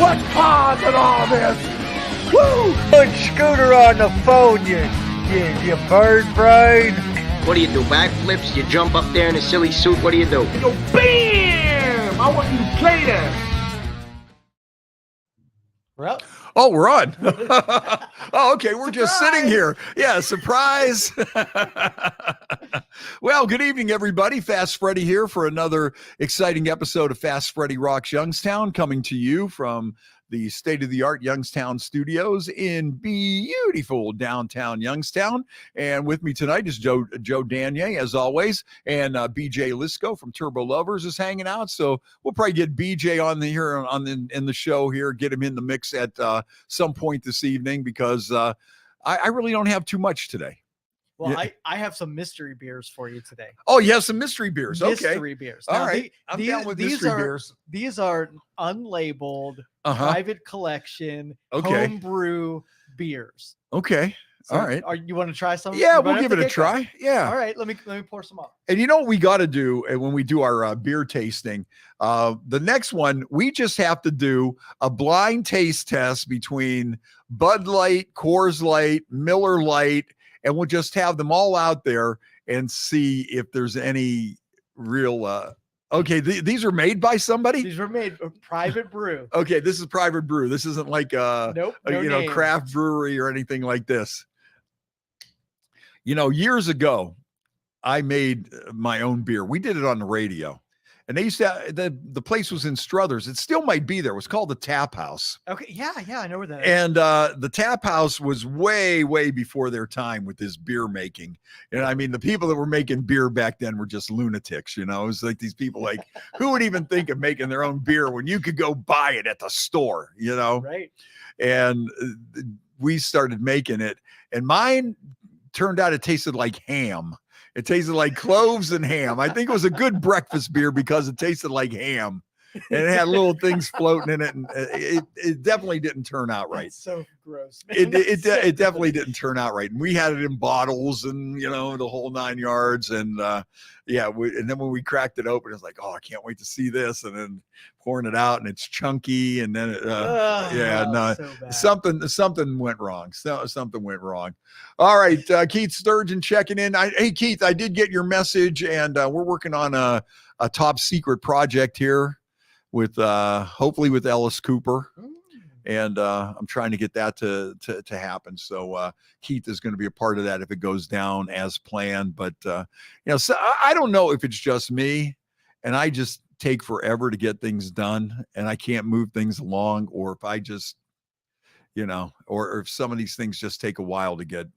Put pause in all this. Woo! Put Scooter on the phone, you bird brain. What do you do, backflips? You jump up there in a silly suit? What do you do? You go BAM! I want you to play that. We're up. Oh, we're on. Oh, okay. We're just sitting here. Yeah, surprise. Well, good evening, everybody. Fast Freddie here for another exciting episode of Fast Freddie Rocks Youngstown, coming to you from the state-of-the-art Youngstown studios in beautiful downtown Youngstown. And with me tonight is Joe Danier, as always, and BJ Lisco from Turbo Lovers is hanging out. So we'll probably get BJ on in the show here, get him in the mix at some point this evening, because I really don't have too much today. Well, Yeah. I have some mystery beers for you today. Oh, you have some mystery beers. Okay. Mystery beers. All Now, right. I'm down with mystery beers. These are unlabeled, private collection, Okay. homebrew beers. Okay. So all right. You want to try some? Yeah, You we'll might give have it to a get one. try. Yeah. All right. Let me pour some up. And you know what we got to do when we do our beer tasting? The next one, we just have to do a blind taste test between Bud Light, Coors Light, Miller Light, and we'll just have them all out there and see if there's any real. Okay, these are made by somebody. These were made a private brew. Okay, this is private brew. This isn't like Nope. No name. craft brewery or anything like this. Years ago, I made my own beer. We did it on the radio, and they used to. The place was in Struthers. It still might be there. It was called the Tap House. Okay. Yeah. I know where that is. And the Tap House was way, way before their time with this beer making. And I mean, the people that were making beer back then were just lunatics. It was like these people, like, who would even think of making their own beer when you could go buy it at the store? Right. And we started making it, and mine turned out it tasted like ham. It tasted like cloves and ham. I think it was a good breakfast beer because it tasted like ham, and it had little things floating in it, and it definitely didn't turn out right. That's so gross, man. It definitely didn't turn out right. And we had it in bottles and, the whole 9 yards. And and then when we cracked it open, it was like, oh, I can't wait to see this. And then pouring it out, and it's chunky. And then something went wrong. Something went wrong. All right. Keith Sturgeon checking in. Hey, Keith, I did get your message, and we're working on a top secret project here with hopefully with Ellis Cooper. And I'm trying to get that to happen. So Keith is going to be a part of that if it goes down as planned. But so I don't know if it's just me, and I just take forever to get things done, and I can't move things along, or if I just, or if some of these things just take a while to get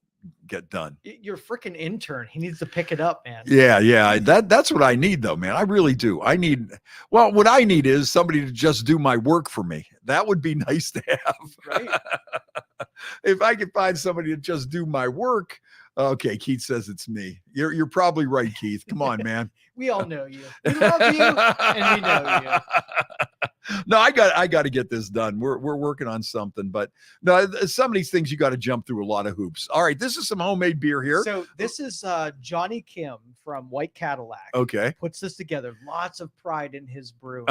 done. You're a freaking intern. He needs to pick it up, man. Yeah. That's what I need, though, man. I really do. What I need is somebody to just do my work for me. That would be nice to have. Right. If I could find somebody to just do my work. Okay, Keith says it's me. You're probably right, Keith. Come on, man. We all know you. We love you, and we know you. No, I got to get this done. We're working on something, but no, some of these things you got to jump through a lot of hoops. All right, this is some homemade beer here. So this is Johnny Kim from White Cadillac. Okay, puts this together. Lots of pride in his brew.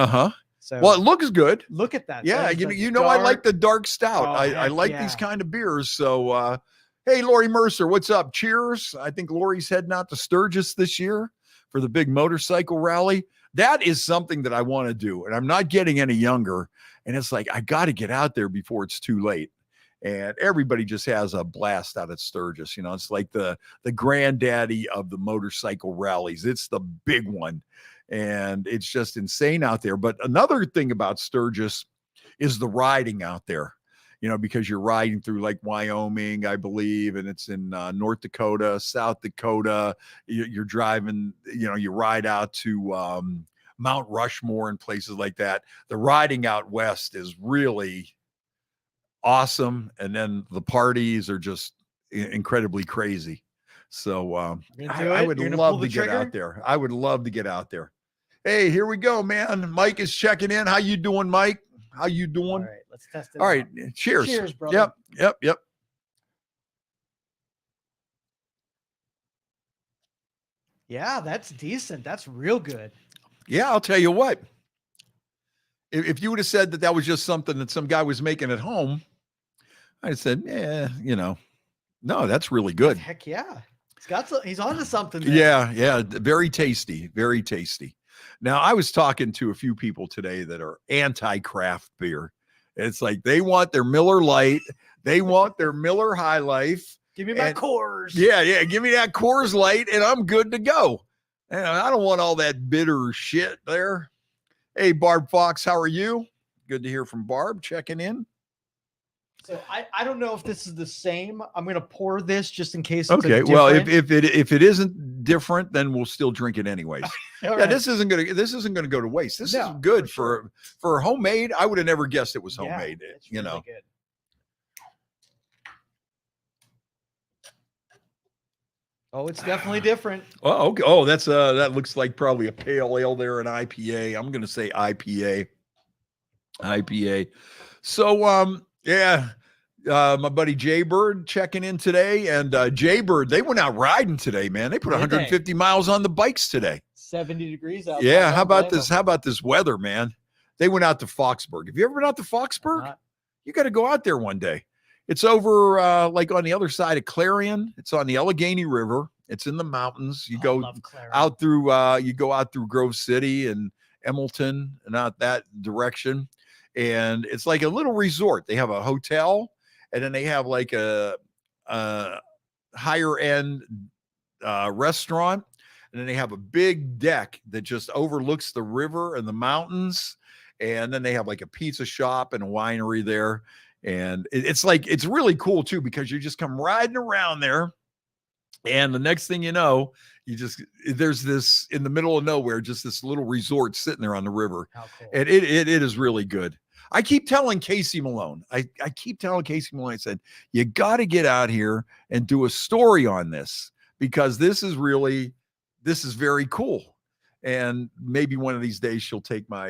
So well, it looks good. Look at that. Yeah, That is I like the dark stout. Oh, I like these kind of beers. So, hey, Lori Mercer, what's up? Cheers. I think Lori's heading out to Sturgis this year for the big motorcycle rally. That is something that I want to do, and I'm not getting any younger. And it's like, I got to get out there before it's too late. And everybody just has a blast out at Sturgis. It's like the granddaddy of the motorcycle rallies. It's the big one, and it's just insane out there. But another thing about Sturgis is the riding out there. Because you're riding through like Wyoming, I believe, and it's in North Dakota, South Dakota. You're driving, you ride out to Mount Rushmore and places like that. The riding out west is really awesome. And then the parties are just incredibly crazy. So I would love to get out there. I would love to get out there. Hey, here we go, man. Mike is checking in. How you doing, Mike? How you doing? All right, let's test it. All right, cheers. Cheers, brother. Yep. Yeah, that's decent. That's real good. Yeah, I'll tell you what. If you would have said that was just something that some guy was making at home, I'd said, yeah, no, that's really good. Heck yeah. He's onto something there. Yeah. Very tasty. Very tasty. Now, I was talking to a few people today that are anti-craft beer. It's like they want their Miller Lite. They want their Miller High Life. Give me my Coors. Yeah. Give me that Coors Light and I'm good to go. And I don't want all that bitter shit there. Hey, Barb Fox, how are you? Good to hear from Barb checking in. So I don't know if this is the same. I'm going to pour this just in case. Okay. Well, if it isn't different, then we'll still drink it anyways. Right. This isn't gonna go to waste. This is good for homemade. I would have never guessed it was homemade. It's really good. Oh, it's definitely different. Oh, okay. Oh, that looks like probably a pale ale there, an IPA. I'm gonna say IPA. So my buddy Jaybird checking in today, and Jaybird, they went out riding today, man. They put 150 miles on the bikes today. 70 degrees out. Yeah, how about this? How about this weather, man? They went out to Foxburg. Have you ever been out to Foxburg? You got to go out there one day. It's over like on the other side of Clarion. It's on the Allegheny River. It's in the mountains. You go out through Grove City and Emilton and out that direction. And it's like a little resort. They have a hotel, and then they have like a higher end restaurant. And then they have a big deck that just overlooks the river and the mountains. And then they have like a pizza shop and a winery there. And it's really cool too, because you just come riding around there. And the next thing you know, there's this in the middle of nowhere, just this little resort sitting there on the river. How cool. And it is really good. I keep telling Casey Malone, I said, you got to get out here and do a story on this, because this is very cool. And maybe one of these days she'll take my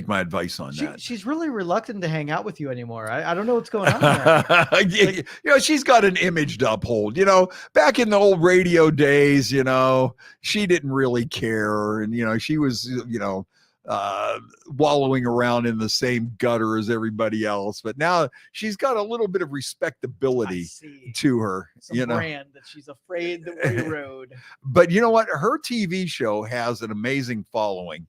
advice on that. She's really reluctant to hang out with you anymore. I don't know what's going on there. She's got an image to uphold. Back in the old radio days, she didn't really care. And, she was, wallowing around in the same gutter as everybody else. But now she's got a little bit of respectability to her. Some brand that she's afraid that we rode. But you know what? Her TV show has an amazing following.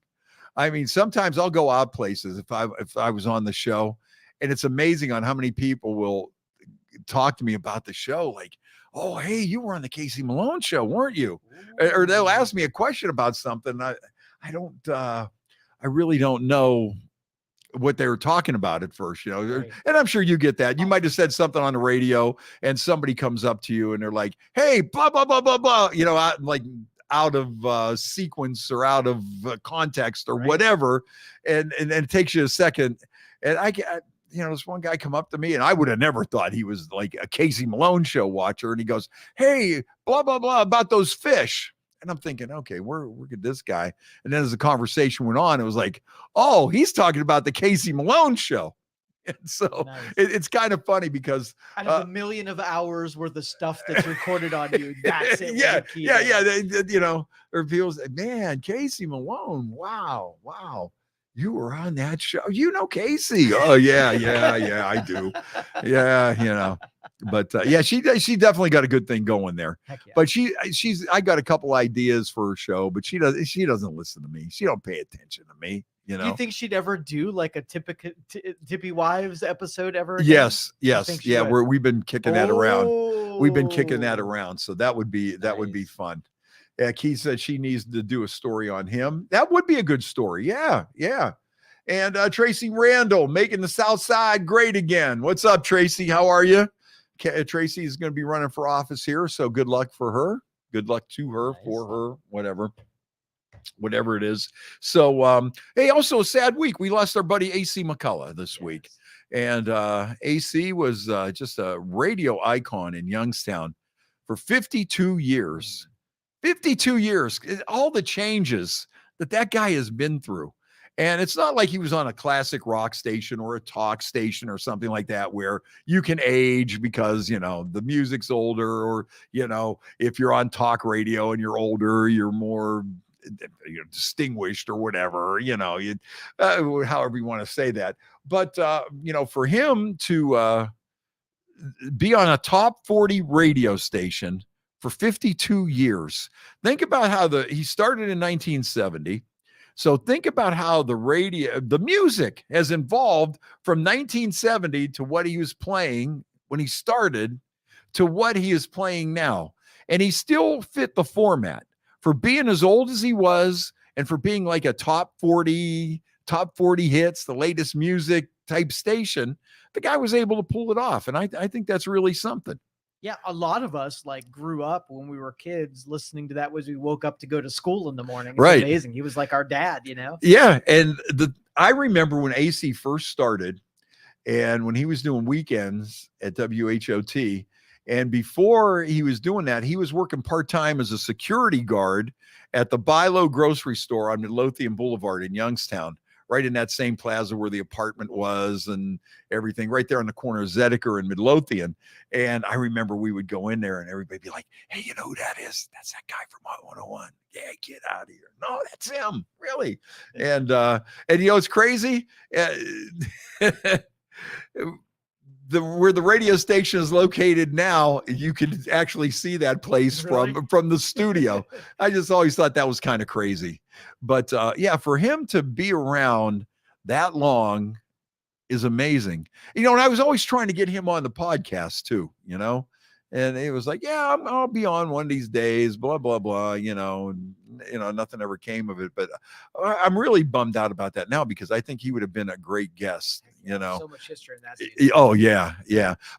I mean, sometimes I'll go out places if I was on the show, and it's amazing on how many people will talk to me about the show. Like, oh, hey, you were on the Casey Malone show, weren't you? Or they'll ask me a question about something. I really don't know what they were talking about at first, right. And I'm sure you get that. You might have said something on the radio and somebody comes up to you and they're like, hey, blah, blah, blah, blah, blah, out of sequence or out of context or whatever. And it takes you a second. And this one guy come up to me, and I would have never thought he was like a Casey Malone show watcher. And he goes, hey, blah, blah, blah about those fish. And I'm thinking, okay, we're at this guy. And then as the conversation went on, it was like, oh, he's talking about the Casey Malone show. And so nice. It's kind of funny because out of a million of hours worth of stuff that's recorded on you, that's it. Yeah. Or people say, man, Casey Malone, wow. You were on that show. Casey. Oh, yeah, I do. Yeah, But she definitely got a good thing going there. Yeah. But I got a couple ideas for her show, but she doesn't listen to me. She don't pay attention to me. Do you think she'd ever do like a Tippy Wives episode ever again? Yes. Yeah, we've been kicking that around. We've been kicking that around. So that would be fun. Yeah, Keith said she needs to do a story on him. That would be a good story. Yeah. And Tracy Randall making the South Side great again. What's up, Tracy? How are you? Tracy is going to be running for office here, so good luck for her. Good luck to her, for her, whatever it is. So, hey, also a sad week. We lost our buddy AC McCullough this week. And AC was just a radio icon in Youngstown for 52 years. 52 years. All the changes that guy has been through. And it's not like he was on a classic rock station or a talk station or something like that where you can age because, the music's older, or, if you're on talk radio and you're older, you're more distinguished or whatever, however you want to say that. But, for him to be on a top 40 radio station for 52 years, think about how he started in 1970. So think about how the music has evolved from 1970 to what he was playing when he started to what he is playing now. And he still fit the format for being as old as he was and for being like a top 40 hits, the latest music type station. The guy was able to pull it off. And I think that's really something. Yeah, a lot of us grew up when we were kids listening to that as we woke up to go to school in the morning. It's right. Amazing. He was like our dad, Yeah. And I remember when AC first started and when he was doing weekends at WHOT. And before he was doing that, he was working part-time as a security guard at the Bilo grocery store on Midlothian Boulevard in Youngstown, right in that same plaza where the apartment was and everything, right there on the corner of Zedeker and Midlothian. And I remember we would go in there and everybody be like, hey, you know who that is? That's that guy from Hot 101. Yeah, get out of here. No, that's him. Really. And it's crazy. Where the radio station is located now, you can actually see that place from the studio. I just always thought that was kind of crazy. But for him to be around that long is amazing. And I was always trying to get him on the podcast too, and he was like, yeah, I'll be on one of these days, blah, blah, blah, and nothing ever came of it. But I'm really bummed out about that now because I think he would have been a great guest, So much history in that season. Oh, yeah.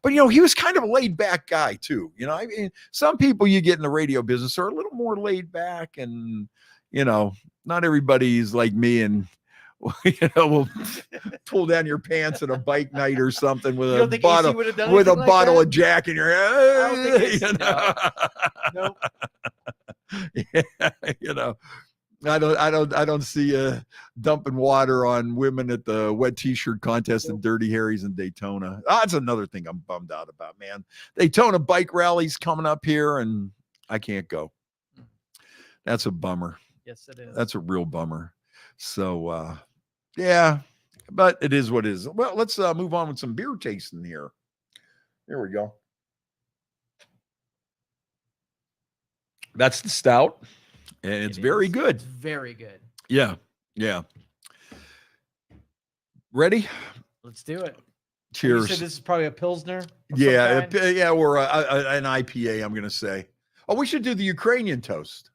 But, he was kind of a laid back guy too. I mean, some people you get in the radio business are a little more laid back and, not everybody's like me and, will pull down your pants at a bike night or something with a bottle of Jack in your head. Nope. I don't see dumping water on women at the wet t-shirt contest and Dirty Harry's in Daytona. That's another thing I'm bummed out about, man. Daytona bike rallies coming up here and I can't go. That's a bummer. Yes, it is. That's a real bummer. So, but it is what it is. Well, let's move on with some beer tasting here. There we go. That's the stout, and it's very good. It's very good. Yeah. Ready? Let's do it. Cheers. You said this is probably a Pilsner? Or an IPA, I'm going to say. Oh, we should do the Ukrainian toast.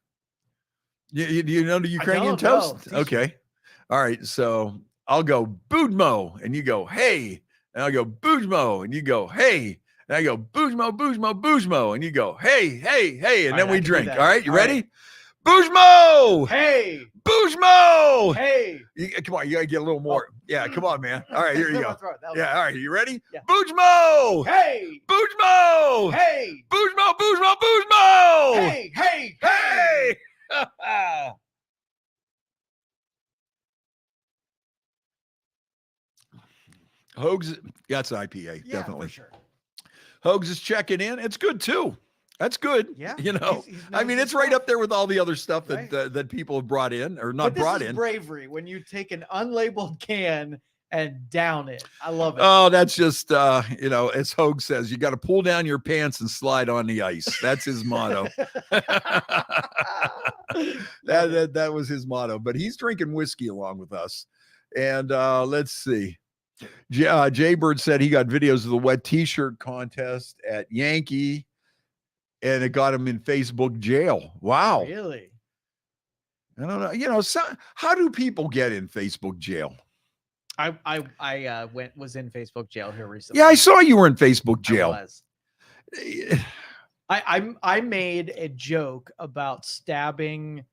Do you know the Ukrainian toast? Okay. All right. So I'll go Budmo and you go, hey. And I'll go Bujmo and you go, hey. And I go Bujmo and you go, hey. And then we drink. All right. You ready? Bujmo. Hey. Bujmo. Hey. Come on. You got to get a little more. Yeah. Come on, man. All right. Here you go. Yeah. All right. You ready? Yeah. Bujmo. Hey. Bujmo. Hey. Bujmo. Hey. Hogs, that's IPA, definitely. For sure. Hogs is checking in. It's good too. That's good. Yeah. He's I mean, it's right up there with all the other stuff that that people have brought in or not brought in. Bravery when you take an unlabeled can and down it. I love it. Oh, that's just as Hogue says, you got to pull down your pants and slide on the ice. That's his motto. that was his motto. But he's drinking whiskey along with us. And let's see. Jaybird said he got videos of the wet t-shirt contest at Yankee, and it got him in Facebook jail. Wow. Really? I don't know. How do people get in Facebook jail? I was in Facebook jail here recently. Yeah, I saw you were in Facebook jail. I made a joke about stabbing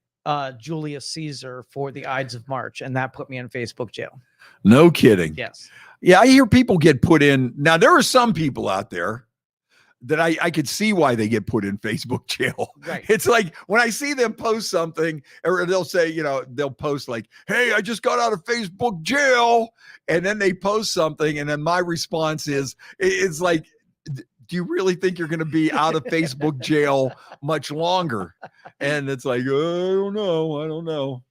Julius Caesar for the Ides of March, and that put me in Facebook jail. No kidding. Yes. Yeah, I hear people get put in. Now, there are some people out there that I could see why they get put in Facebook jail. Right. It's like when I see them post something, or they'll say, they'll post like, hey, I just got out of Facebook jail. And then they post something. And then my response is, it's like, do you really think you're going to be out of Facebook jail much longer? And it's like, I don't know.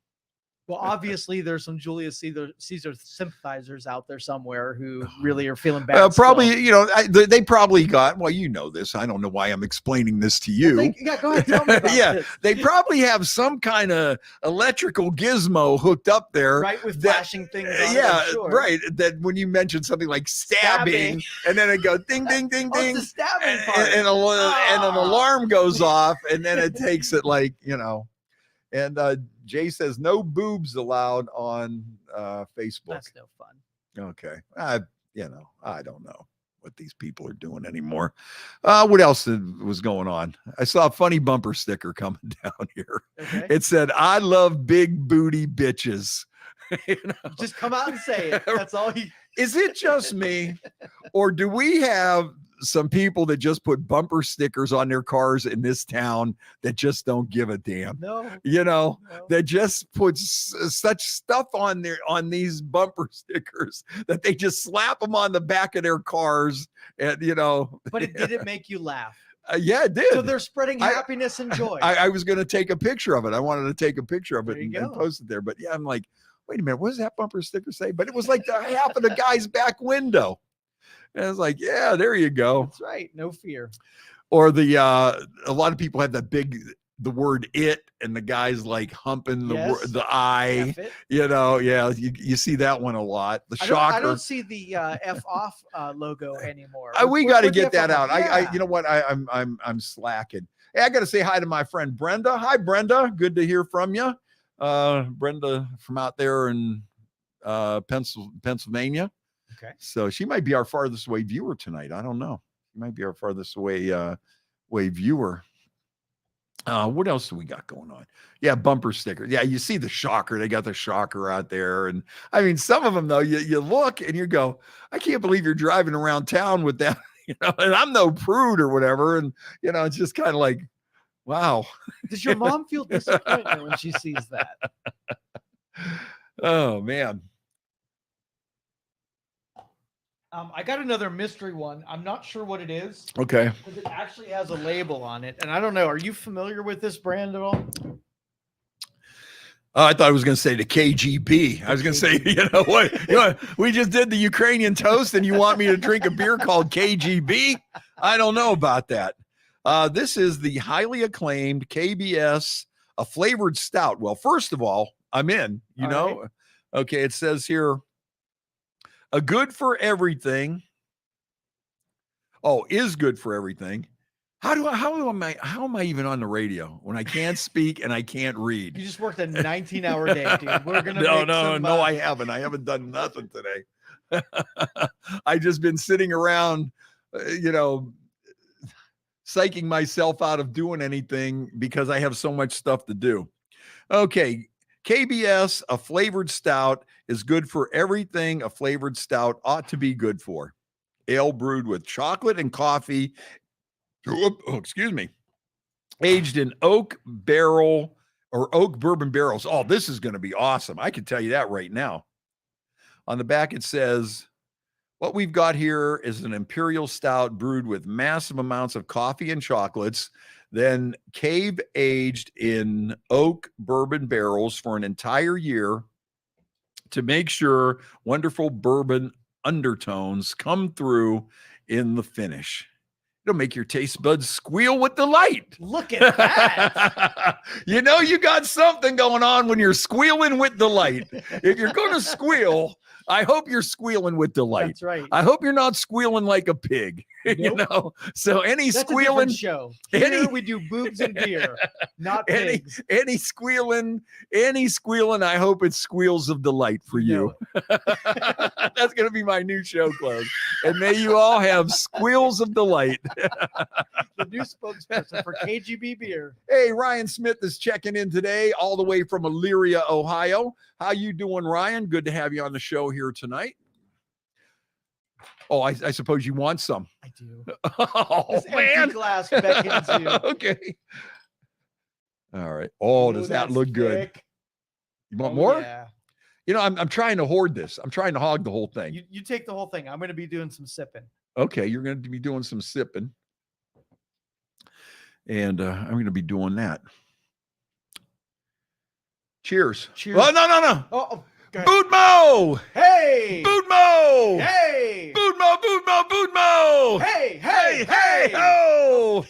Well, obviously, there's some Julius Caesar sympathizers out there somewhere who really are feeling bad. Probably, still. you know, they probably got, well, you know this. I don't know why I'm explaining this to you. Well, go ahead. Tell me about this. They probably have some kind of electrical gizmo hooked up there. Right, with flashing things on Yeah, it, sure. right. That when you mention something like stabbing. And then it goes ding, ding, ding, Oh, ding. it's the stabbing part. And an alarm goes off, and then it takes it like, you know. And Jay says no boobs allowed on Facebook. That's no fun. Okay. You know, I don't know what these people are doing anymore. What else was going on? I saw a funny bumper sticker coming down here. Okay. It said, I love big booty bitches. You know? Just come out and say it. That's all you. Is it just me? Or do we have some people that just put bumper stickers on their cars in this town that just don't give a damn? No. You know, No. that just puts such stuff on these bumper stickers that they just slap them on the back of their cars, and you know. But it didn't make you laugh. Yeah, it did. So they're spreading happiness and joy. I was going to take a picture of it. I wanted to take a picture of it There you and go. post it there. But yeah, I'm like, wait a minute, what does that bumper sticker say? But it was like the half of the guy's back window. And I was like, yeah, there you go. That's right. No fear. Or a lot of people have the word it, and the guy's like humping the I, F it. you know. Yeah, you see that one a lot. The shocker. I don't see the F off logo anymore. We got to Where's the get F that off? out. Yeah. You know what? I'm slacking. Hey, I got to say hi to my friend Brenda. Hi, Brenda. Good to hear from you. Brenda from out there in Pennsylvania. Okay. So she might be our farthest away viewer tonight. I don't know. She might be our farthest away viewer. What else do we got going on? Yeah, bumper stickers. Yeah, you see the shocker. They got the shocker out there. And I mean, some of them though, you look and you go, I can't believe you're driving around town with that, you know, and I'm no prude or whatever. And you know, it's just kind of like, wow. Does your mom feel disappointed when she sees that? Oh man. I got another mystery one. I'm not sure what it is. Okay. Because it actually has a label on it. And I don't know. Are you familiar with this brand at all? I thought I was going to say the KGB. I was going to say, you know what? We just did the Ukrainian toast and you want me to drink a beer called KGB? I don't know about that. This is the highly acclaimed KBS, a flavored stout. Well, first of all, I'm in, you know. Right. Okay, it says here, a good for everything. Oh, is good for everything. How am I even on the radio when I can't speak and I can't read? You just worked a 19-hour day, dude. We're gonna no, I haven't. I haven't done nothing today. I've just been sitting around, you know, psyching myself out of doing anything because I have so much stuff to do. Okay. KBS, a flavored stout, is good for everything a flavored stout ought to be good for. Ale brewed with chocolate and coffee. Oh, excuse me. Aged in oak barrel or oak bourbon barrels. Oh, this is going to be awesome. I can tell you that right now. On the back, it says, what we've got here is an imperial stout brewed with massive amounts of coffee and chocolates, then cave aged in oak bourbon barrels for an entire year to make sure wonderful bourbon undertones come through in the finish. It'll make your taste buds squeal with delight. Look at that. You know, you got something going on when you're squealing with delight. If you're going to squeal, I hope you're squealing with delight. That's right. I hope you're not squealing like a pig. Nope. You know, so any That's squealing a show. Here we do boobs and beer, not pigs. Any squealing. I hope it's squeals of delight for you. That's going to be my new show close. And may you all have squeals of delight. The new spokesperson for KGB beer. Hey, Ryan Smith is checking in today, all the way from Elyria, Ohio. How you doing, Ryan? Good to have you on the show here tonight. Oh, I suppose you want some. I do. Oh, this man. Empty glass beckons you. Okay. All right. Oh, does that look good? You want more? Yeah. You know, I'm trying to hoard this. I'm trying to hog the whole thing. You take the whole thing. I'm going to be doing some sipping. Okay, you're going to be doing some sipping. And I'm going to be doing that. Cheers. Cheers. Oh, no. Oh, go ahead. Bootmo! Hey! Bootmo! Hey! Bootmo! Hey! Ho!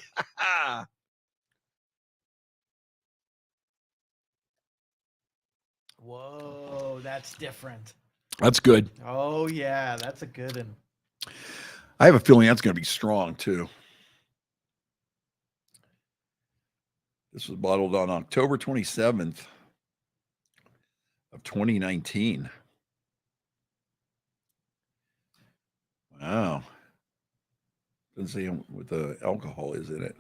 Whoa, that's different. That's good. Oh, yeah, that's a good one. I have a feeling that's going to be strong, too. This was bottled on October 27th of 2019. Wow. Doesn't say what the alcohol is in it.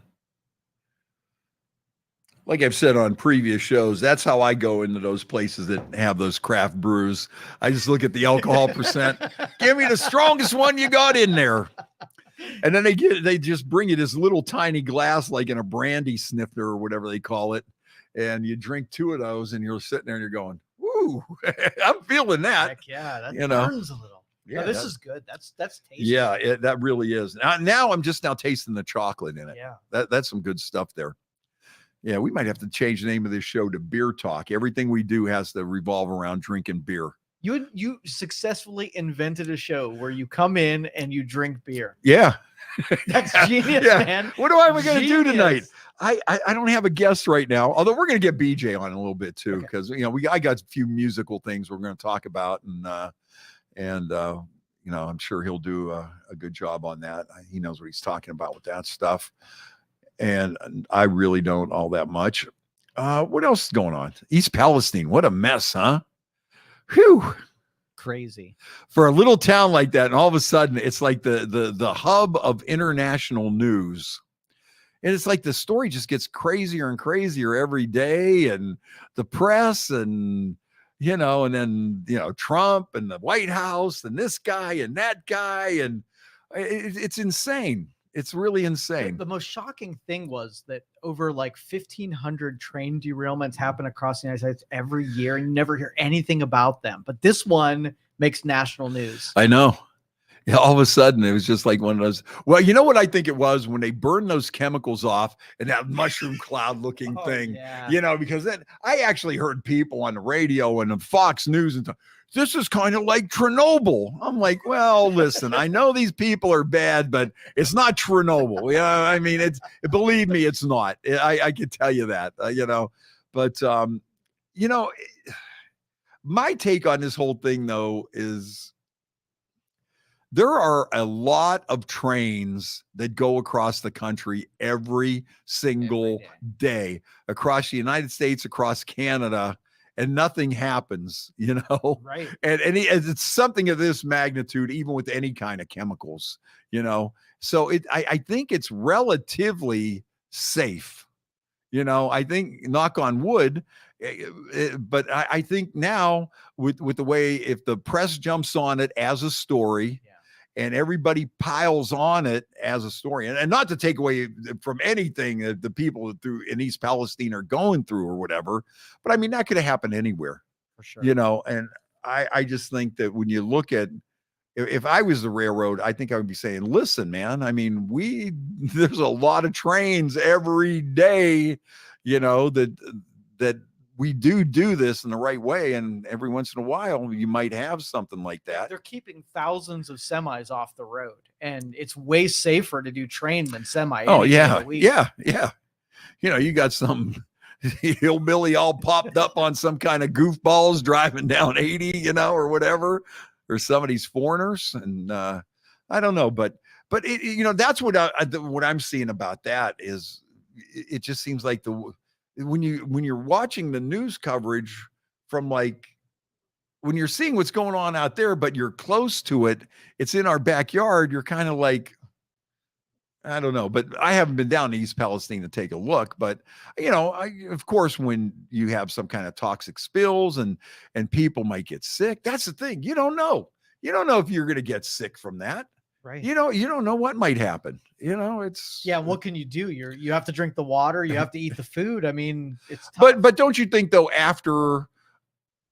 Like I've said on previous shows, that's how I go into those places that have those craft brews. I just look at the alcohol percent. Give me the strongest one you got in there. And then they just bring you this little tiny glass, like in a brandy snifter or whatever they call it. And you drink 2 of those and you're sitting there and you're going, woo, I'm feeling that. Heck yeah, that you burns a little. Yeah, no, this is good. That's tasty. Yeah, that really is. Now I'm just tasting the chocolate in it. Yeah. That's some good stuff there. Yeah, we might have to change the name of this show to Beer Talk. Everything we do has to revolve around drinking beer. You successfully invented a show where you come in and you drink beer. Yeah. That's genius, Yeah. man. What am I going to do tonight? Genius. I don't have a guest right now, although we're going to get BJ on in a little bit too, Okay. because I got a few musical things we're going to talk about, and I'm sure he'll do a good job on that. He knows what he's talking about with that stuff, and I really don't all that much. What else is going on? East Palestine, what a mess, huh? Whew. Crazy For a little town like that, and all of a sudden it's like the hub of international news. And it's like the story just gets crazier and crazier every day, and the press and then Trump and the White House and this guy and that guy, and it's insane. It's really insane. The most shocking thing was that over like 1,500 train derailments happen across the United States every year, and you never hear anything about them. But this one makes national news. I know. Yeah, all of a sudden it was just like one of those. Well, you know what I think it was when they burned those chemicals off and that mushroom cloud looking thing. Yeah. Because then I actually heard people on the radio and on Fox News and this is kind of like Chernobyl. I'm like, well, listen, I know these people are bad, but it's not Chernobyl. I mean, believe me, it's not. I can tell you that. But my take on this whole thing though is there are a lot of trains that go across the country every single day across the United States, across Canada, and nothing happens, Right. And it's something of this magnitude, even with any kind of chemicals, So I think it's relatively safe. I think, knock on wood, but I think now with the way, if the press jumps on it as a story, and everybody piles on it as a story, and not to take away from anything that the people in East Palestine are going through or whatever, but I mean, that could have happened anywhere, For sure. and I just think that when you look at, if I was the railroad, I think I would be saying, listen, man, I mean, there's a lot of trains every day, that we do this in the right way. And every once in a while, you might have something like that. They're keeping thousands of semis off the road, and it's way safer to do train than semi. Oh, any day of yeah. the week. Yeah. You got some hillbilly all popped up on some kind of goofballs driving down 80, or whatever, or some of these foreigners. And I don't know, but that's what I'm seeing about that is it just seems like when you're watching the news coverage from, like, when you're seeing what's going on out there, but you're close to it, it's in our backyard, you're kind of like, I don't know, but I haven't been down to East Palestine to take a look, but of course, when you have some kind of toxic spills and people might get sick, that's the thing. You don't know if you're going to get sick from that. Right. You don't know what might happen. It's what can you do? You have to drink the water, you have to eat the food. I mean, it's tough. but don't you think though, after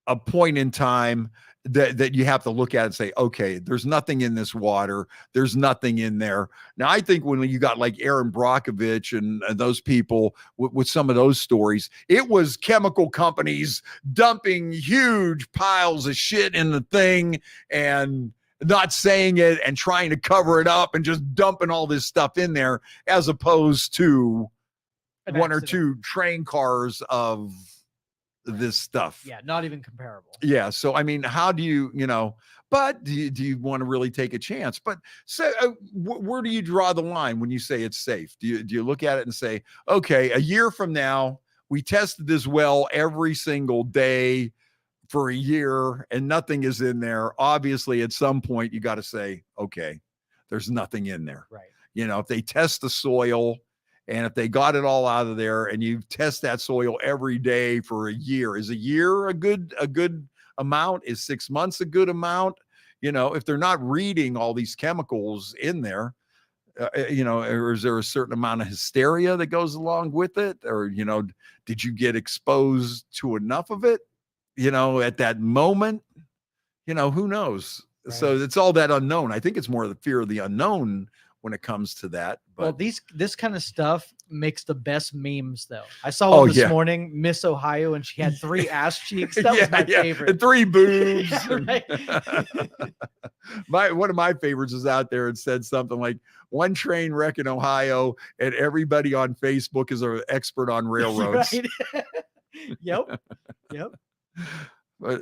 a point in time, that you have to look at and say, okay, there's nothing in this water. There's nothing in there. Now, I think when you got like Aaron Brockovich and those people with some of those stories, it was chemical companies dumping huge piles of shit in the thing and not saying it and trying to cover it up and just dumping all this stuff in there, as opposed to one or two train cars of this stuff. Yeah, not even comparable. Yeah. So, I mean, how do you, but do you want to really take a chance? But so where do you draw the line when you say it's safe? Do you look at it and say, okay, a year from now, we tested this well every single day for a year and nothing is in there. Obviously, at some point, you got to say, okay, there's nothing in there. Right. If they test the soil, and if they got it all out of there and you test that soil every day for a year, is a year a good amount? Is 6 months a good amount? If they're not reading all these chemicals in there, or is there a certain amount of hysteria that goes along with it? Or, did you get exposed to enough of it, at that moment? Who knows? Right. So it's all that unknown. I think it's more the fear of the unknown when it comes to that. But well, this kind of stuff makes the best memes, though. I saw one this morning, Miss Ohio, and she had 3 ass cheeks. That was my favorite. And 3 boobs. Yeah, right. One of my favorites is out there and said something like, one train wreck in Ohio, and everybody on Facebook is an expert on railroads. Right. Yep. But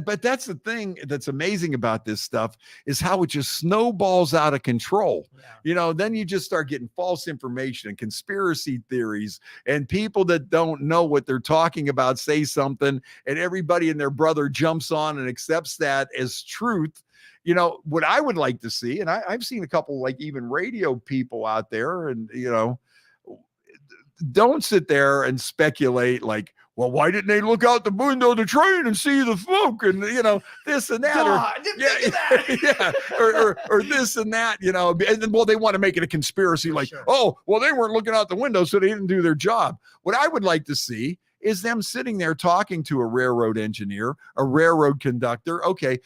but that's the thing that's amazing about this stuff is how it just snowballs out of control. Yeah. Then you just start getting false information and conspiracy theories, and people that don't know what they're talking about say something, and everybody and their brother jumps on and accepts that as truth. What I would like to see, and I've seen a couple like even radio people out there, and don't sit there and speculate like, well, why didn't they look out the window of the train and see the smoke and, this and that? Or this and that, and then, well, they want to make it a conspiracy like, oh, well, they weren't looking out the window, so they didn't do their job. What I would like to see is them sitting there talking to a railroad engineer, a railroad conductor. Okay,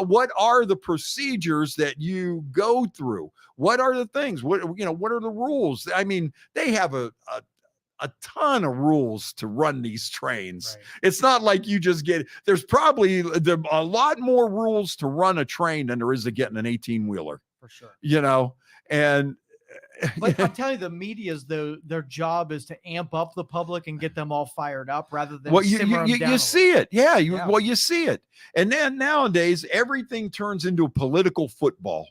what are the procedures that you go through? What are the things? What are the rules? I mean, they have a ton of rules to run these trains. Right. It's not like you just there's probably a lot more rules to run a train than there is to getting an 18-wheeler. For sure. And but I'm telling you, the media's their job is to amp up the public and get them all fired up rather than simmer them down. You see it. Yeah. You see it. And then nowadays everything turns into a political football,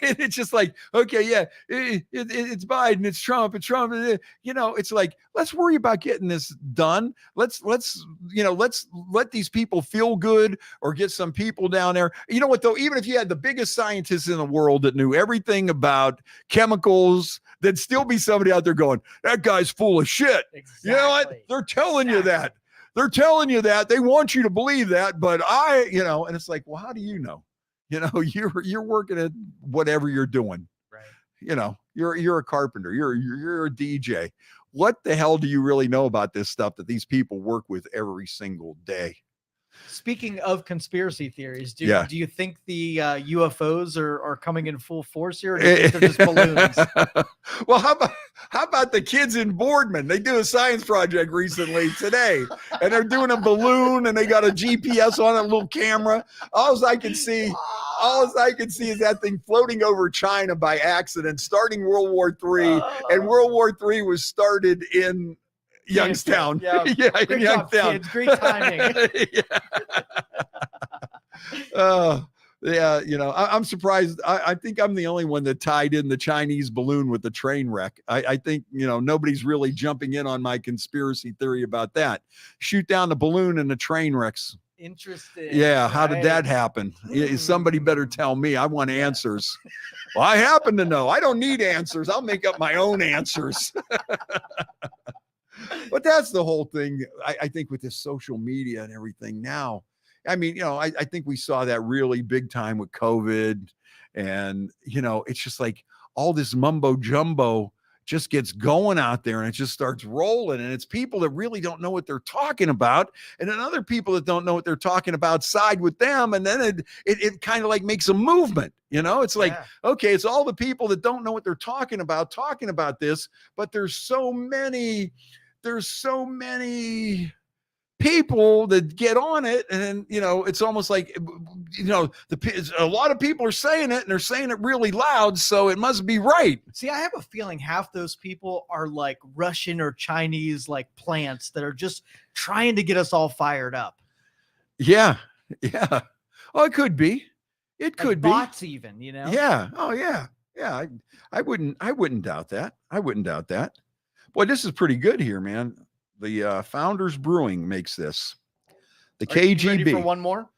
It's just like, okay, yeah, it's Biden, it's Trump, it's like, let's worry about getting this done. Let's let these people feel good or get some people down there. You know what, though, even if you had the biggest scientists in the world that knew everything about chemicals, there'd still be somebody out there going, that guy's full of shit. Exactly. You know what? They're telling you that. They're telling you that. They want you to believe that, but and it's like, well, how do you know? You're working at whatever you're doing. Right. You're a carpenter. You're a DJ. What the hell do you really know about this stuff that these people work with every single day? Speaking of conspiracy theories, do you think the UFOs are coming in full force here, or do you think they're just balloons? Well, how about the kids in Boardman? They did a science project recently today, and they're doing a balloon, and they got a GPS on it, a little camera. All I can see is that thing floating over China by accident, starting World War III, and World War III was started in Youngstown. Yeah, in Youngstown. Kids. Great timing. I'm surprised. I think I'm the only one that tied in the Chinese balloon with the train wreck. I think, nobody's really jumping in on my conspiracy theory about that. Shoot down the balloon and the train wrecks. Interesting. Yeah. How did that happen? Somebody better tell me. I want answers. Well, I happen to know. I don't need answers. I'll make up my own answers. But that's the whole thing. I think with this social media and everything now, I mean, I think we saw that really big time with COVID, and, it's just like all this mumbo jumbo just gets going out there and it just starts rolling. And it's people that really don't know what they're talking about. And then other people that don't know what they're talking about side with them. And then it kind of like makes a movement. It's like, okay, it's all the people that don't know what they're talking about this, but there's so many people that get on it, and it's almost like a lot of people are saying it, and they're saying it really loud, so it must be right. See, I have a feeling half those people are like Russian or Chinese like plants that are just trying to get us all fired up. Yeah. Oh, it could be. It could be bots even. Yeah. Oh, yeah. Yeah. I wouldn't doubt that. Boy, this is pretty good here, man. The Founders Brewing makes this. The KGB. You ready for one more?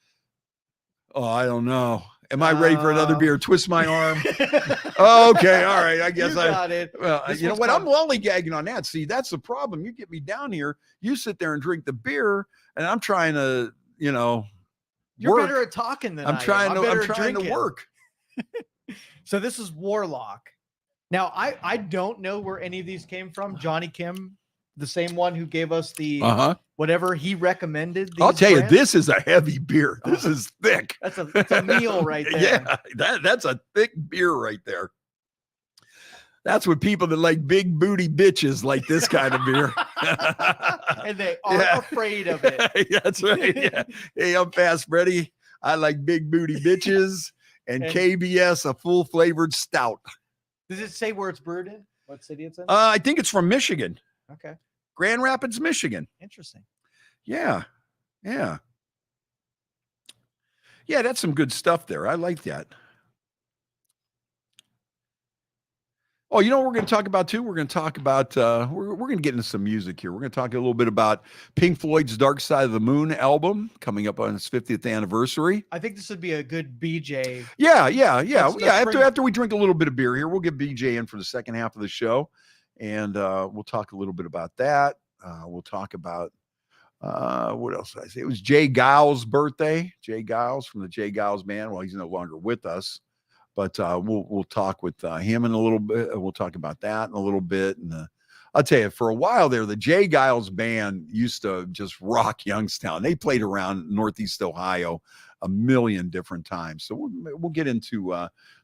Oh, I don't know. Am I ready for another beer? Twist my arm. Okay, all right. I guess you got it. Well, you know what? I'm lollygagging on that. See, that's the problem. You get me down here. You sit there and drink the beer, and I'm trying to, You're work. better at talking than I'm trying to work. So this is Warlock. Now, I don't know where any of these came from. Johnny Kim, the same one who gave us the whatever he recommended. I'll tell you, this is a heavy beer. This is thick. That's a meal right there. Yeah, that's a thick beer right there. That's what people that like big booty bitches like this kind of beer. And they aren't afraid of it. That's right. Yeah. Hey, I'm Fast Freddie. I like big booty bitches and KBS, a full flavored stout. Does it say where it's brewed in? What city it's in? I think it's from Michigan. Okay. Grand Rapids, Michigan. Interesting. Yeah. Yeah, that's some good stuff there. I like that. Oh, you know what we're going to talk about too? We're going to talk about, we're going to get into some music here. We're going to talk a little bit about Pink Floyd's Dark Side of the Moon album coming up on its 50th anniversary. I think this would be a good BJ. Yeah. After we drink a little bit of beer here, we'll get BJ in for the second half of the show. And we'll talk a little bit about that. We'll talk about, what else did I say? It was Jay Giles' birthday. Jay Giles from the Jay Giles Band. Well, he's no longer with us. But we'll talk with him in a little bit. We'll talk about that in a little bit. And I'll tell you, for a while there, the Jay Giles Band used to just rock Youngstown. They played around Northeast Ohio a million different times. So we'll get into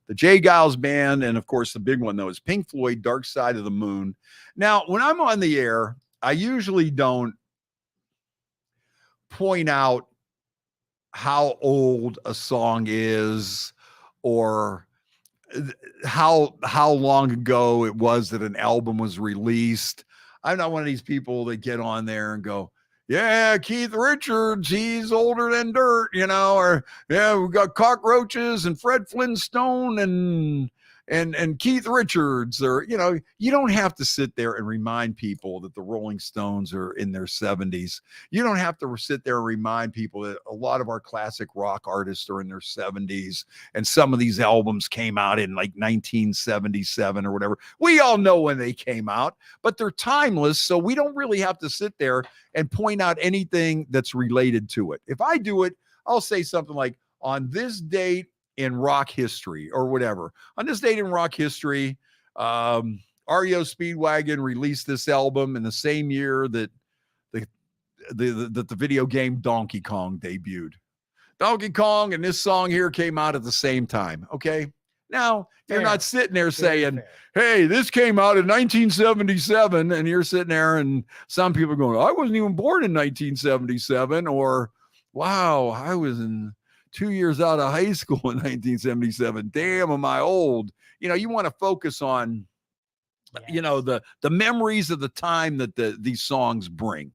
the Jay Giles Band. And, of course, the big one, though, is Pink Floyd, Dark Side of the Moon. Now, when I'm on the air, I usually don't point out how old a song is or how long ago it was that an album was released. I'm not one of these people that get on there and go, yeah, Keith Richards, he's older than dirt, or yeah, we got cockroaches and Fred Flintstone and Keith Richards, or you don't have to sit there and remind people that the Rolling Stones are in their 70s. You don't have to sit there and remind people that a lot of our classic rock artists are in their 70s, and some of these albums came out in like 1977 or whatever. We all know when they came out, but they're timeless, so we don't really have to sit there and point out anything that's related to it. If I do it, I'll say something like, on this date in rock history or whatever. On this date in rock history, REO Speedwagon released this album in the same year that the video game Donkey Kong debuted. Donkey Kong and this song here came out at the same time. Okay. Now you're not sitting there saying, hey, this came out in 1977. And you're sitting there and some people are going, I wasn't even born in 1977. Or, wow, I was in 2 years out of high school in 1977. Damn, am I old? You want to focus on, the memories of the time that these songs bring.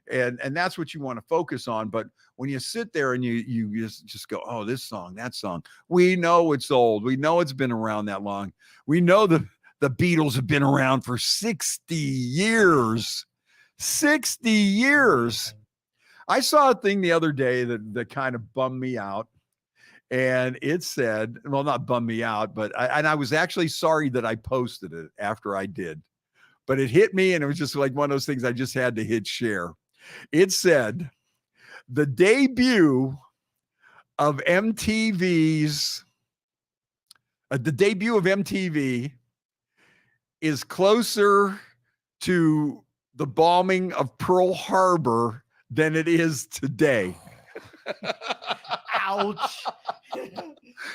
Right. And that's what you want to focus on. But when you sit there and you just go, oh, this song, that song, we know it's old. We know it's been around that long. We know the Beatles have been around for 60 years. 60 years. I saw a thing the other day that kind of bummed me out. And it said, well, not bummed me out, but I was actually sorry that I posted it after I did. But it hit me, and it was just like one of those things I just had to hit share. It said, the debut of MTV is closer to the bombing of Pearl Harbor than it is today. Ouch.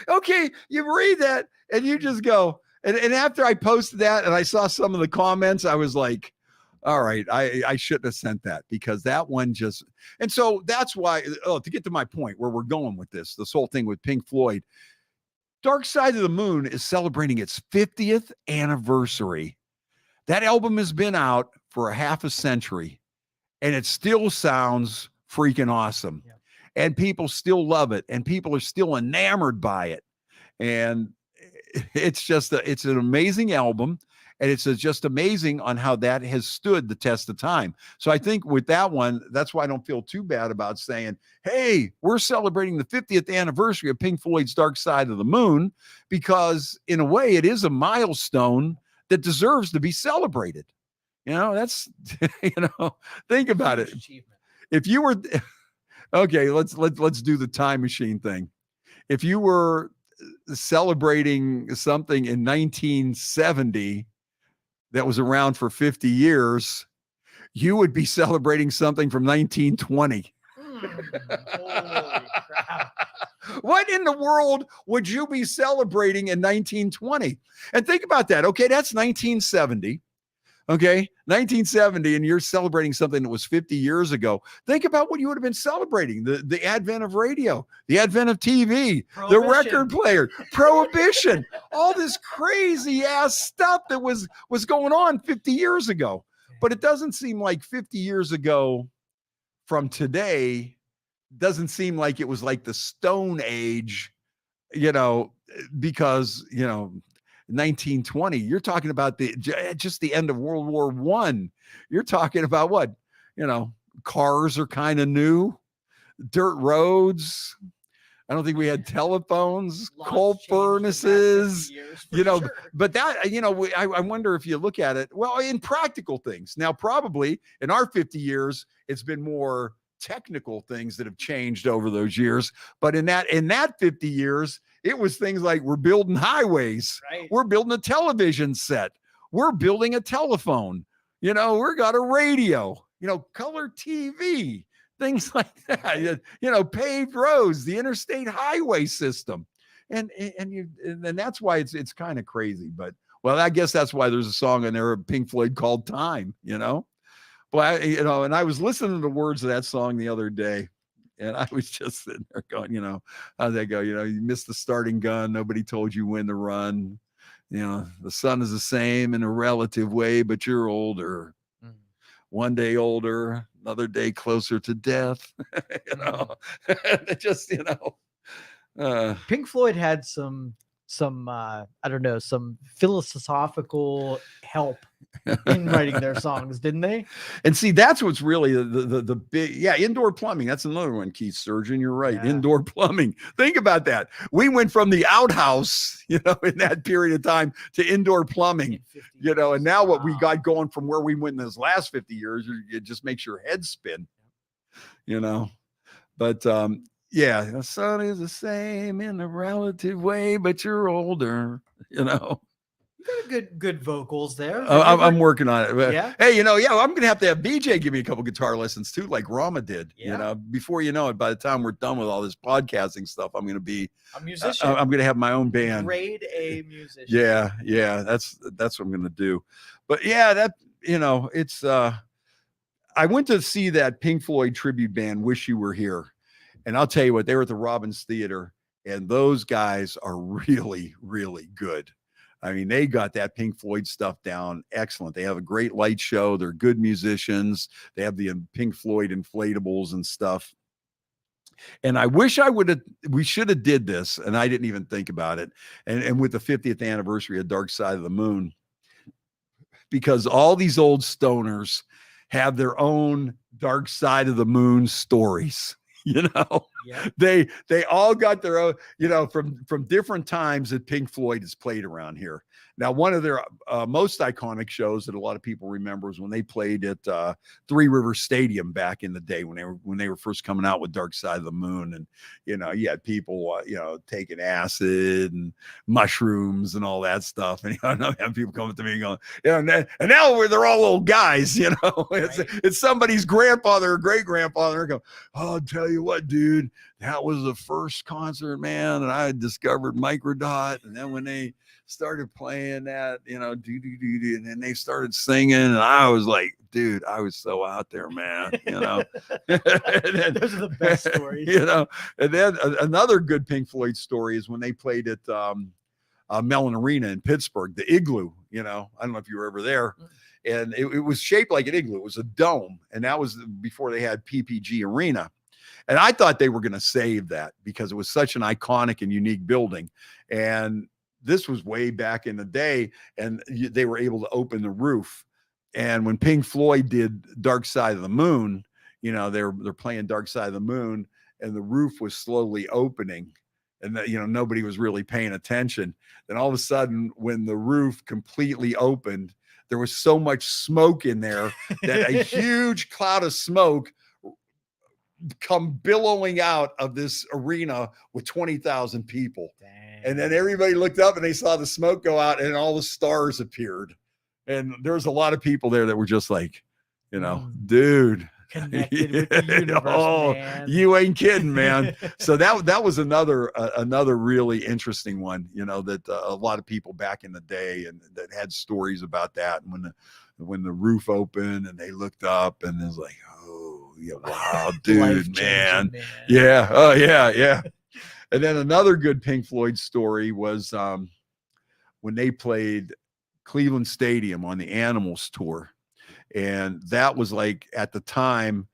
Okay, you read that and you just go, and after I posted that and I saw some of the comments, I was like, all right, I shouldn't have sent that, because that one just, and so that's why, to get to my point where we're going with this whole thing with Pink Floyd, Dark Side of the Moon is celebrating its 50th anniversary. That album has been out for a half a century and it still sounds freaking awesome. Yeah. And people still love it and people are still enamored by it. And it's an amazing album. And it's just amazing on how that has stood the test of time. So I think with that one, that's why I don't feel too bad about saying, hey, we're celebrating the 50th anniversary of Pink Floyd's Dark Side of the Moon, because in a way it is a milestone that deserves to be celebrated. That's, think about it. If you were, okay, let's do the time machine thing. If you were celebrating something in 1970 that was around for 50 years, you would be celebrating something from 1920. Holy crap. What in the world would you be celebrating in 1920? And think about that. Okay, that's 1970. Okay, 1970, and you're celebrating something that was 50 years ago. Think about what you would have been celebrating: the advent of radio, the advent of TV, the record player, prohibition, all this crazy ass stuff that was going on 50 years ago. But it doesn't seem like 50 years ago from today, doesn't seem like it was like the Stone Age, because 1920, you're talking about just the end of World War I. You're talking about what? Cars are kind of new, dirt roads. I don't think we had telephones, coal furnaces, sure. But that, I wonder if you look at it, well, in practical things. Now, probably in our 50 years, it's been more technical things that have changed over those years. But in that 50 years, it was things like we're building highways, right. We're building a television set, we're building a telephone, we got a radio, color TV, things like that, paved roads, the interstate highway system. And that's why it's kind of crazy. But, well, I guess that's why there's a song in there of Pink Floyd called Time, But, and I was listening to the words of that song the other day, and I was just sitting there going, how'd that go? You missed the starting gun. Nobody told you when to run. The sun is the same in a relative way, but you're older. Mm. One day older, another day closer to death. Just, Pink Floyd had some I don't know, some philosophical help in writing their songs, didn't they? And see, that's what's really the big, indoor plumbing. That's another one, Keith Sturgeon. You're right. Yeah. Indoor plumbing. Think about that. We went from the outhouse, in that period of time to indoor plumbing, and now what we got going from where we went in those last 50 years, it just makes your head spin, but, yeah, the sun is the same in a relative way, but you're older, You got good vocals there. I'm working on it. But, yeah. Hey, I'm going to have BJ give me a couple guitar lessons too, like Rama did. Yeah. Before you know it, by the time we're done with all this podcasting stuff, I'm going to be a musician. I'm going to have my own band. Grade A musician. Yeah. That's what I'm going to do. But yeah, that it's. I went to see that Pink Floyd tribute band, Wish You Were Here. And I'll tell you what, they were at the Robbins Theater, and those guys are really, really good. I mean, they got that Pink Floyd stuff down excellent. They have a great light show. They're good musicians. They have the Pink Floyd inflatables and stuff. And I wish we should have did this, and I didn't even think about it. And with the 50th anniversary of Dark Side of the Moon, because all these old stoners have their own Dark Side of the Moon stories. Yep. They all got their own, from different times that Pink Floyd has played around here. Now, one of their most iconic shows that a lot of people remember is when they played at Three River Stadium back in the day when they were first coming out with Dark Side of the Moon, and you had people taking acid and mushrooms and all that stuff, and I have people coming to me and going, and now they're all old guys, it's somebody's grandfather or great grandfather. Go, oh, I'll tell you what, dude, that was the first concert, man, and I discovered Microdot, and then when they started playing that, and then they started singing, and I was like, dude, I was so out there, man, then, those are the best stories, and then another good Pink Floyd story is when they played at Mellon Arena in Pittsburgh, the Igloo. I don't know if you were ever there, and it was shaped like an igloo. It was a dome, and that was before they had PPG Arena. And I thought they were going to save that because it was such an iconic and unique building. And this was way back in the day, and they were able to open the roof. And when Pink Floyd did Dark Side of the Moon, they're playing Dark Side of the Moon, and the roof was slowly opening, and that, nobody was really paying attention. Then all of a sudden, when the roof completely opened, there was so much smoke in there that a huge cloud of smoke come billowing out of this arena with 20,000 people. Dang. And then everybody looked up and they saw the smoke go out and all the stars appeared. And there was a lot of people there that were just like, dude, connected with the universe, man. You ain't kidding, man. So that was another really interesting one, that a lot of people back in the day and that had stories about that. And when the roof opened and they looked up and it was like, oh yeah, wow, dude, man. Yeah. Oh yeah. And then another good Pink Floyd story was when they played Cleveland Stadium on the Animals tour. And that was like, at the time,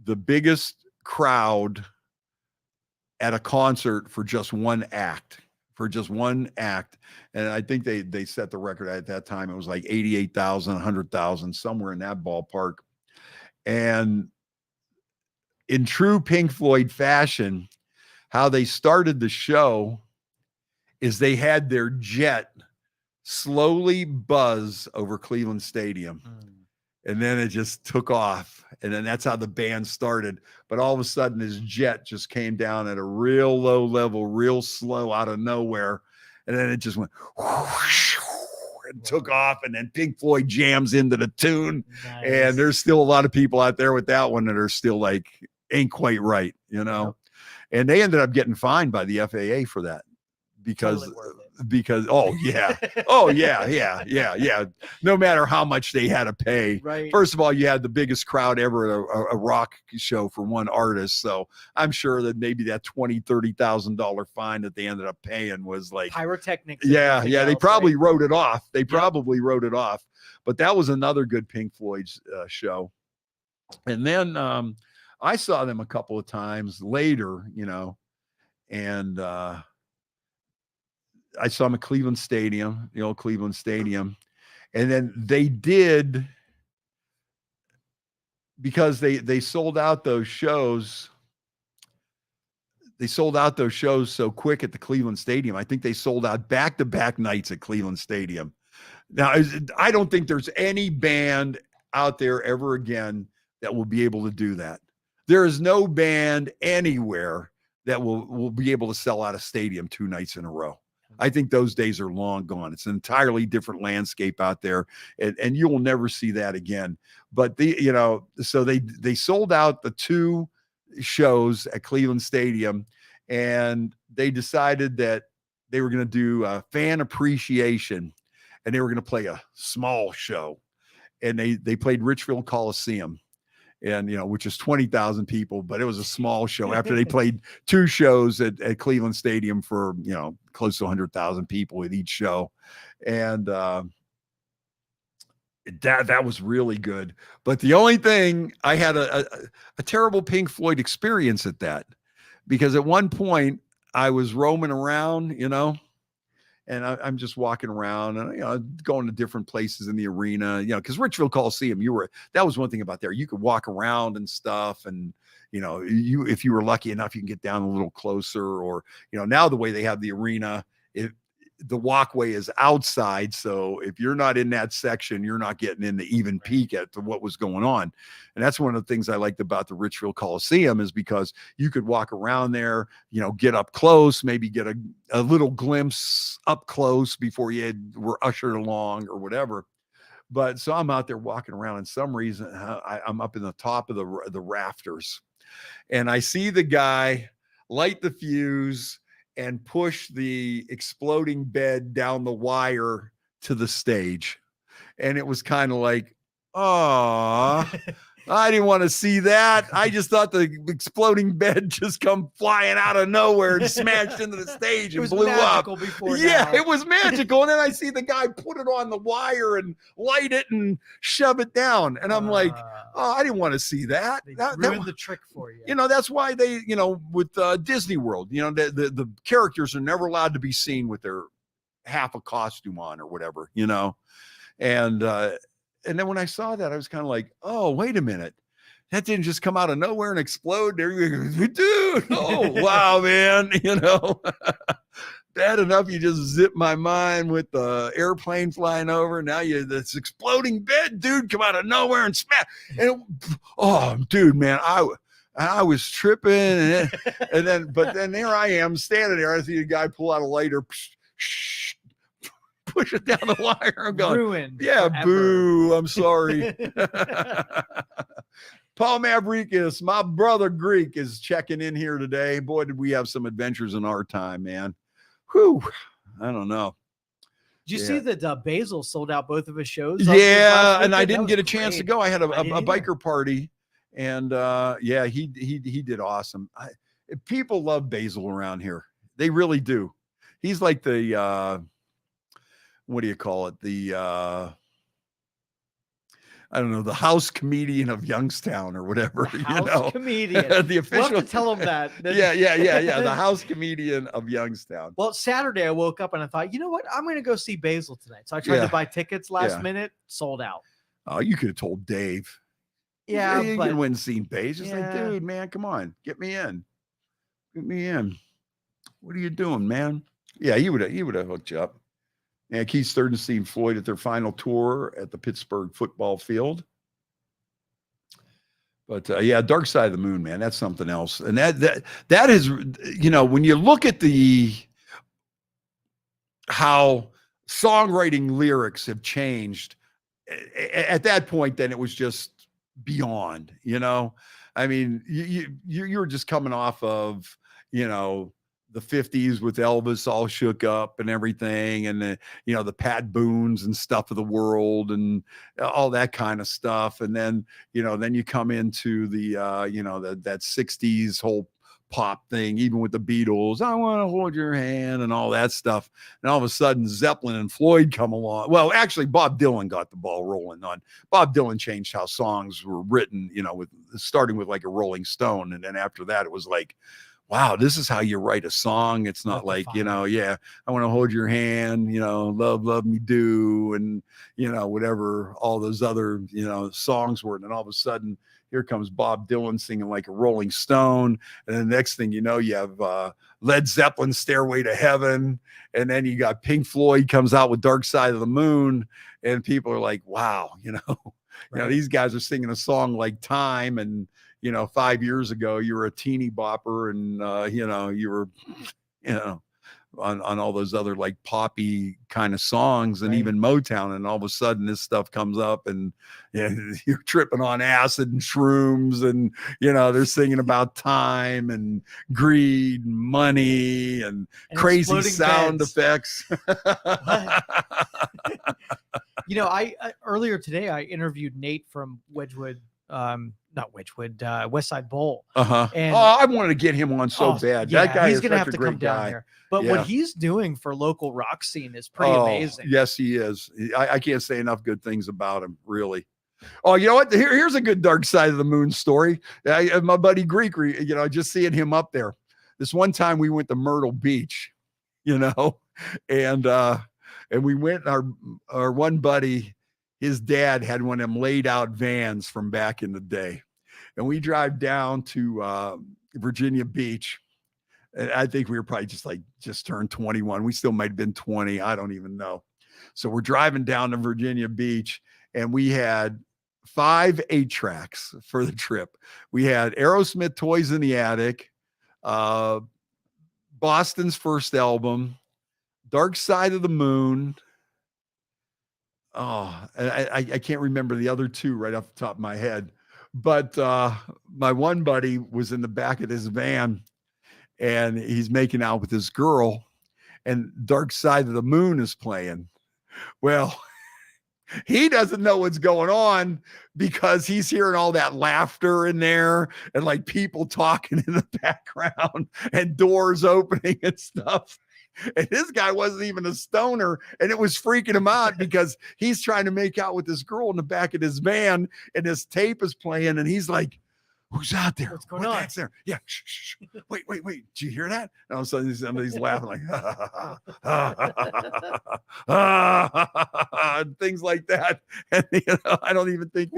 the biggest crowd at a concert for just one act. And I think they set the record at that time. It was like 88,000, 100,000, somewhere in that ballpark. And in true Pink Floyd fashion, how they started the show is they had their jet slowly buzz over Cleveland Stadium. And then it just took off. And then that's how the band started. But all of a sudden, this jet just came down at a real low level, real slow out of nowhere. And then it just went whoosh, and took off. And then Pink Floyd jams into the tune. Nice. And there's still a lot of people out there with that one that are still like, ain't quite right, Yep. And they ended up getting fined by the FAA for that. Because oh yeah no matter how much they had to pay, right. First of all, you had the biggest crowd ever at a rock show for one artist, so I'm sure that maybe that $20,000-$30,000 fine that they ended up paying was like pyrotechnics. They probably wrote it off. Wrote it off. But that was another good Pink Floyd show. And then I saw them a couple of times later, and I saw them at Cleveland Stadium, the old Cleveland Stadium. And then they did, because they sold out those shows. They sold out those shows so quick at the Cleveland Stadium. I think they sold out back-to-back nights at Cleveland Stadium. Now, I don't think there's any band out there ever again that will be able to do that. There is no band anywhere that will be able to sell out a stadium 2 nights in a row. I think those days are long gone. It's an entirely different landscape out there, and you will never see that again. But so they sold out the 2 shows at Cleveland Stadium, and they decided that they were going to do fan appreciation, and they were going to play a small show, and they played Richfield Coliseum. And, which is 20,000 people, but it was a small show after they played 2 shows at Cleveland Stadium for, close to 100,000 people with each show. And that was really good. But the only thing, I had a terrible Pink Floyd experience at that, because at one point I was roaming around, And I'm just walking around and going to different places in the arena, because Richfield Coliseum, that was one thing about there. You could walk around and stuff, and if you were lucky enough, you can get down a little closer. Or now the way they have the arena, the walkway is outside, so if you're not in that section, you're not getting in the even peek at what was going on. And that's one of the things I liked about the Richfield Coliseum, is because you could walk around there, get up close, maybe get a little glimpse up close before you were ushered along or whatever. But so I'm out there walking around, and some reason I'm up in the top of the rafters, and I see the guy light the fuse and push the exploding bed down the wire to the stage. And it was kind of like, oh, I didn't want to see that. I just thought the exploding bed just come flying out of nowhere and smashed into the stage and blew up. Yeah, it was magical. And then I see the guy put it on the wire and light it and shove it down. And I'm like, oh, I didn't want to see that. That ruined the trick for you. That's why they, with Disney World, the characters are never allowed to be seen with their half a costume on or whatever, And then when I saw that, I was kind of like, oh, wait a minute. That didn't just come out of nowhere and explode. Dude, oh, wow, man. Bad enough you just zipped my mind with the airplane flying over. Now this exploding bed, dude, come out of nowhere and smash. And dude, man, I was tripping. But then there I am standing there. I see a guy pull out a lighter, push it down the wire. I'm going, ruined. Yeah, forever. Boo. I'm sorry. Paul Mavrikis, my brother Greek, is checking in here today. Boy, did we have some adventures in our time, man. Whew. I don't know. Did you see that Basil sold out both of his shows? Yeah, and I didn't get a chance to go. I had a I didn't biker party, and he did awesome. People love Basil around here. They really do. He's like the what do you call it? The I don't know, the house comedian of Youngstown or whatever. House comedian. The official. We'll have to tell him that. Yeah. The house comedian of Youngstown. Well, Saturday I woke up and I thought, you know what? I'm going to go see Basil tonight. So I tried to buy tickets last minute, sold out. Oh, you could have told Dave. Yeah, you but could win seen Basil. Just like, dude, man, come on, get me in. Get me in. What are you doing, man? Yeah, he would have hooked you up. And Keith Sturgeon and Floyd at their final tour at the Pittsburgh football field. But Dark Side of the Moon, man, that's something else. And that is, when you look at how songwriting lyrics have changed at that point, then it was just beyond, I mean, you were just coming off of, the 50s with Elvis all shook up and everything, and the Pat Boones and stuff of the world and all that kind of stuff. And then, then you come into the, that 60s whole pop thing, even with the Beatles, I want to hold your hand and all that stuff. And all of a sudden Zeppelin and Floyd come along. Well, actually Bob Dylan got the ball rolling on. Bob Dylan changed how songs were written, starting with like a Rolling Stone. And then after that, it was like, wow, this is how you write a song. It's not like, I want to hold your hand, love me do, and, whatever all those other, songs were. And then all of a sudden, here comes Bob Dylan singing like a Rolling Stone. And then the next thing you know, you have Led Zeppelin, Stairway to Heaven. And then you got Pink Floyd comes out with Dark Side of the Moon. And people are like, wow, these guys are singing a song like Time. And, 5 years ago, you were a teeny bopper and, you were, on all those other like poppy kind of songs and even Motown. And all of a sudden this stuff comes up and you're tripping on acid and shrooms and, they're singing about time and greed and money and crazy sound effects. I earlier today, I interviewed Nate from West Side Bowl. And I wanted to get him on so bad. Yeah, that guy he's is gonna such have a to great come down guy. here. But what he's doing for local rock scene is pretty amazing. Yes, he is. I can't say enough good things about him, really. Oh, you know what? Here's a good Dark Side of the Moon story. My buddy Greek, just seeing him up there. This one time we went to Myrtle Beach, And we went, our one buddy, his dad had one of them laid out vans from back in the day. And we drive down to Virginia Beach. And I think we were probably just turned 21. We still might have been 20. I don't even know. So we're driving down to Virginia Beach, and we had 5 8-tracks for the trip. We had Aerosmith, Toys in the Attic, Boston's first album, Dark Side of the Moon. Oh, I can't remember the other 2 right off the top of my head. But my one buddy was in the back of this van, and he's making out with this girl, and Dark Side of the Moon is playing. Well, he doesn't know what's going on because he's hearing all that laughter in there and like people talking in the background and doors opening and stuff. And this guy wasn't even a stoner, and it was freaking him out because he's trying to make out with this girl in the back of his van, and this tape is playing, and he's like, "Who's out there? What's going on? The heck's there? Yeah, shh, shh, shh. Wait. Did you hear that?" And all of a sudden somebody's laughing like, and things like that. And I don't even think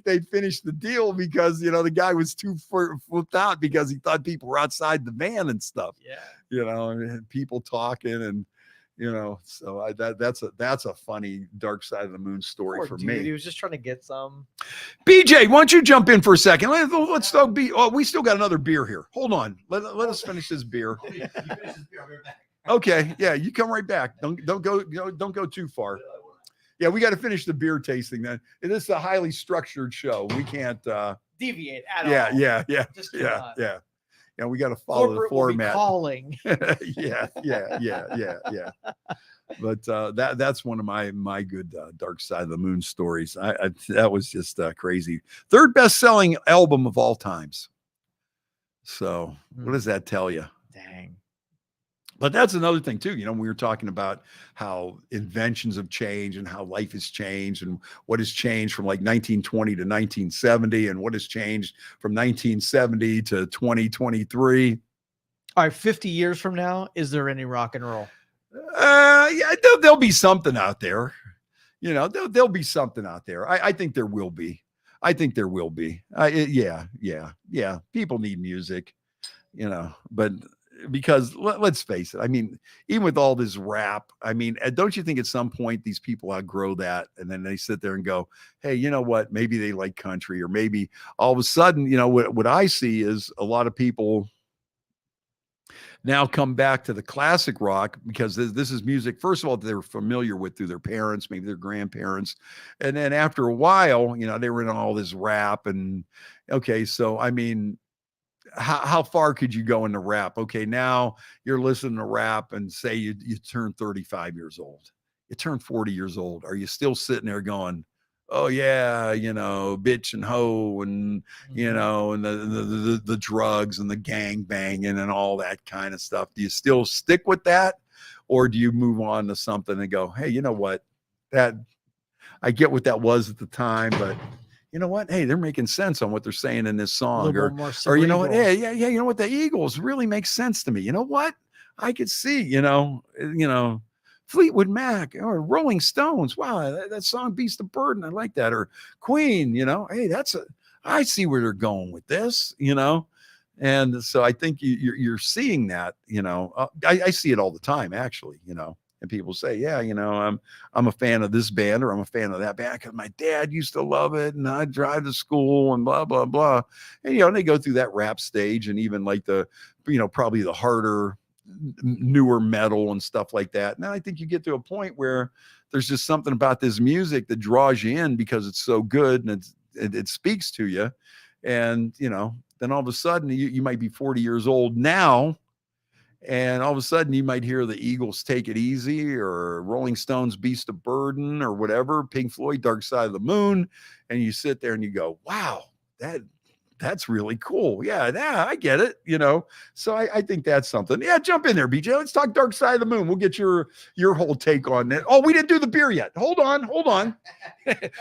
they finished the deal because the guy was too flipped out because he thought people were outside the van and stuff. Yeah. And people talking and so that's a funny Dark Side of the Moon story. Poor for dude, me. He was just trying to get some. BJ, why don't you jump in for a second? Let's talk. We still got another beer here. Hold on. Let us finish this beer. Oh, yeah. You finish this beer, I'll be right back. Okay. Yeah, you come right back. Don't go too far. Yeah, we got to finish the beer tasting then. This is a highly structured show. We can't Deviate at all. Yeah. Just Yeah. Yeah, we got to follow the format. Calling. Yeah. But that's one of my good Dark Side of the Moon stories. That was just crazy. 3rd best-selling album of all times. So what does that tell you? Dang. But that's another thing too. We were talking about how inventions have changed and how life has changed and what has changed from like 1920 to 1970 and what has changed from 1970 to 2023. All right, 50 years from now, is there any rock and roll? Yeah, there'll be something out there. There'll be something out there. I think there will be. Yeah. People need music, but because let's face it. I mean, even with all this rap, don't you think at some point these people outgrow that and then they sit there and go, hey, you know what? Maybe they like country, or maybe all of a sudden, what I see is a lot of people now come back to the classic rock because this is music, first of all, they're familiar with through their parents, maybe their grandparents. And then after a while, they were in all this rap and okay. So, how far could you go into rap? Okay, now you're listening to rap and say you turn 35 years old. You turn 40 years old. Are you still sitting there going, oh yeah, bitch and hoe and, and the drugs and the gang banging and all that kind of stuff? Do you still stick with that? Or do you move on to something and go, hey, you know what? That I get what that was at the time, but you know what? Hey, they're making sense on what they're saying in this song. Or you know what? Hey, yeah, you know what? The Eagles really makes sense to me. You know what? I could see, Fleetwood Mac or Rolling Stones. Wow, that song Beast of Burden. I like that. Or Queen, hey, I see where they're going with this, And so I think you're seeing that, I see it all the time, actually, And people say, yeah, I'm a fan of this band or I'm a fan of that band because my dad used to love it and I drive to school and blah, blah, blah. And, they go through that rap stage and even like the, probably the harder, newer metal and stuff like that. And then I think you get to a point where there's just something about this music that draws you in because it's so good and it speaks to you. And, then all of a sudden you might be 40 years old now. And all of a sudden you might hear the Eagles Take It Easy or Rolling Stones Beast of Burden or whatever, Pink Floyd Dark Side of the Moon. And you sit there and you go, wow, that's really cool. Yeah, I get it, So I think that's something. Yeah, jump in there, BJ. Let's talk Dark Side of the Moon. We'll get your whole take on it. Oh, we didn't do the beer yet. Hold on.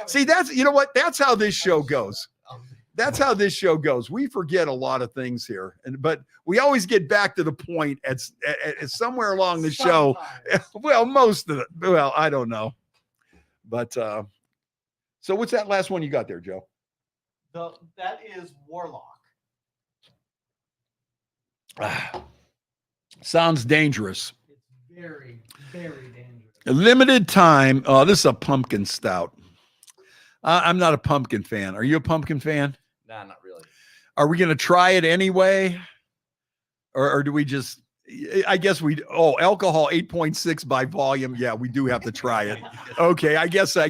See, that's, you know what? That's how this show goes. that's how this show goes. We forget a lot of things here, but we always get back to the point at somewhere along the show. Well, most of it. Well, I don't know, but so what's that last one you got there, Joe? That is Warlock. Sounds dangerous. It's very, very dangerous. A limited time. Oh, this is a pumpkin stout. I'm not a pumpkin fan. Are you a pumpkin fan? Nah, not really. Are we going to try it anyway? Or do we just, I guess alcohol 8.6 by volume. Yeah, we do have to try it. Okay. I guess I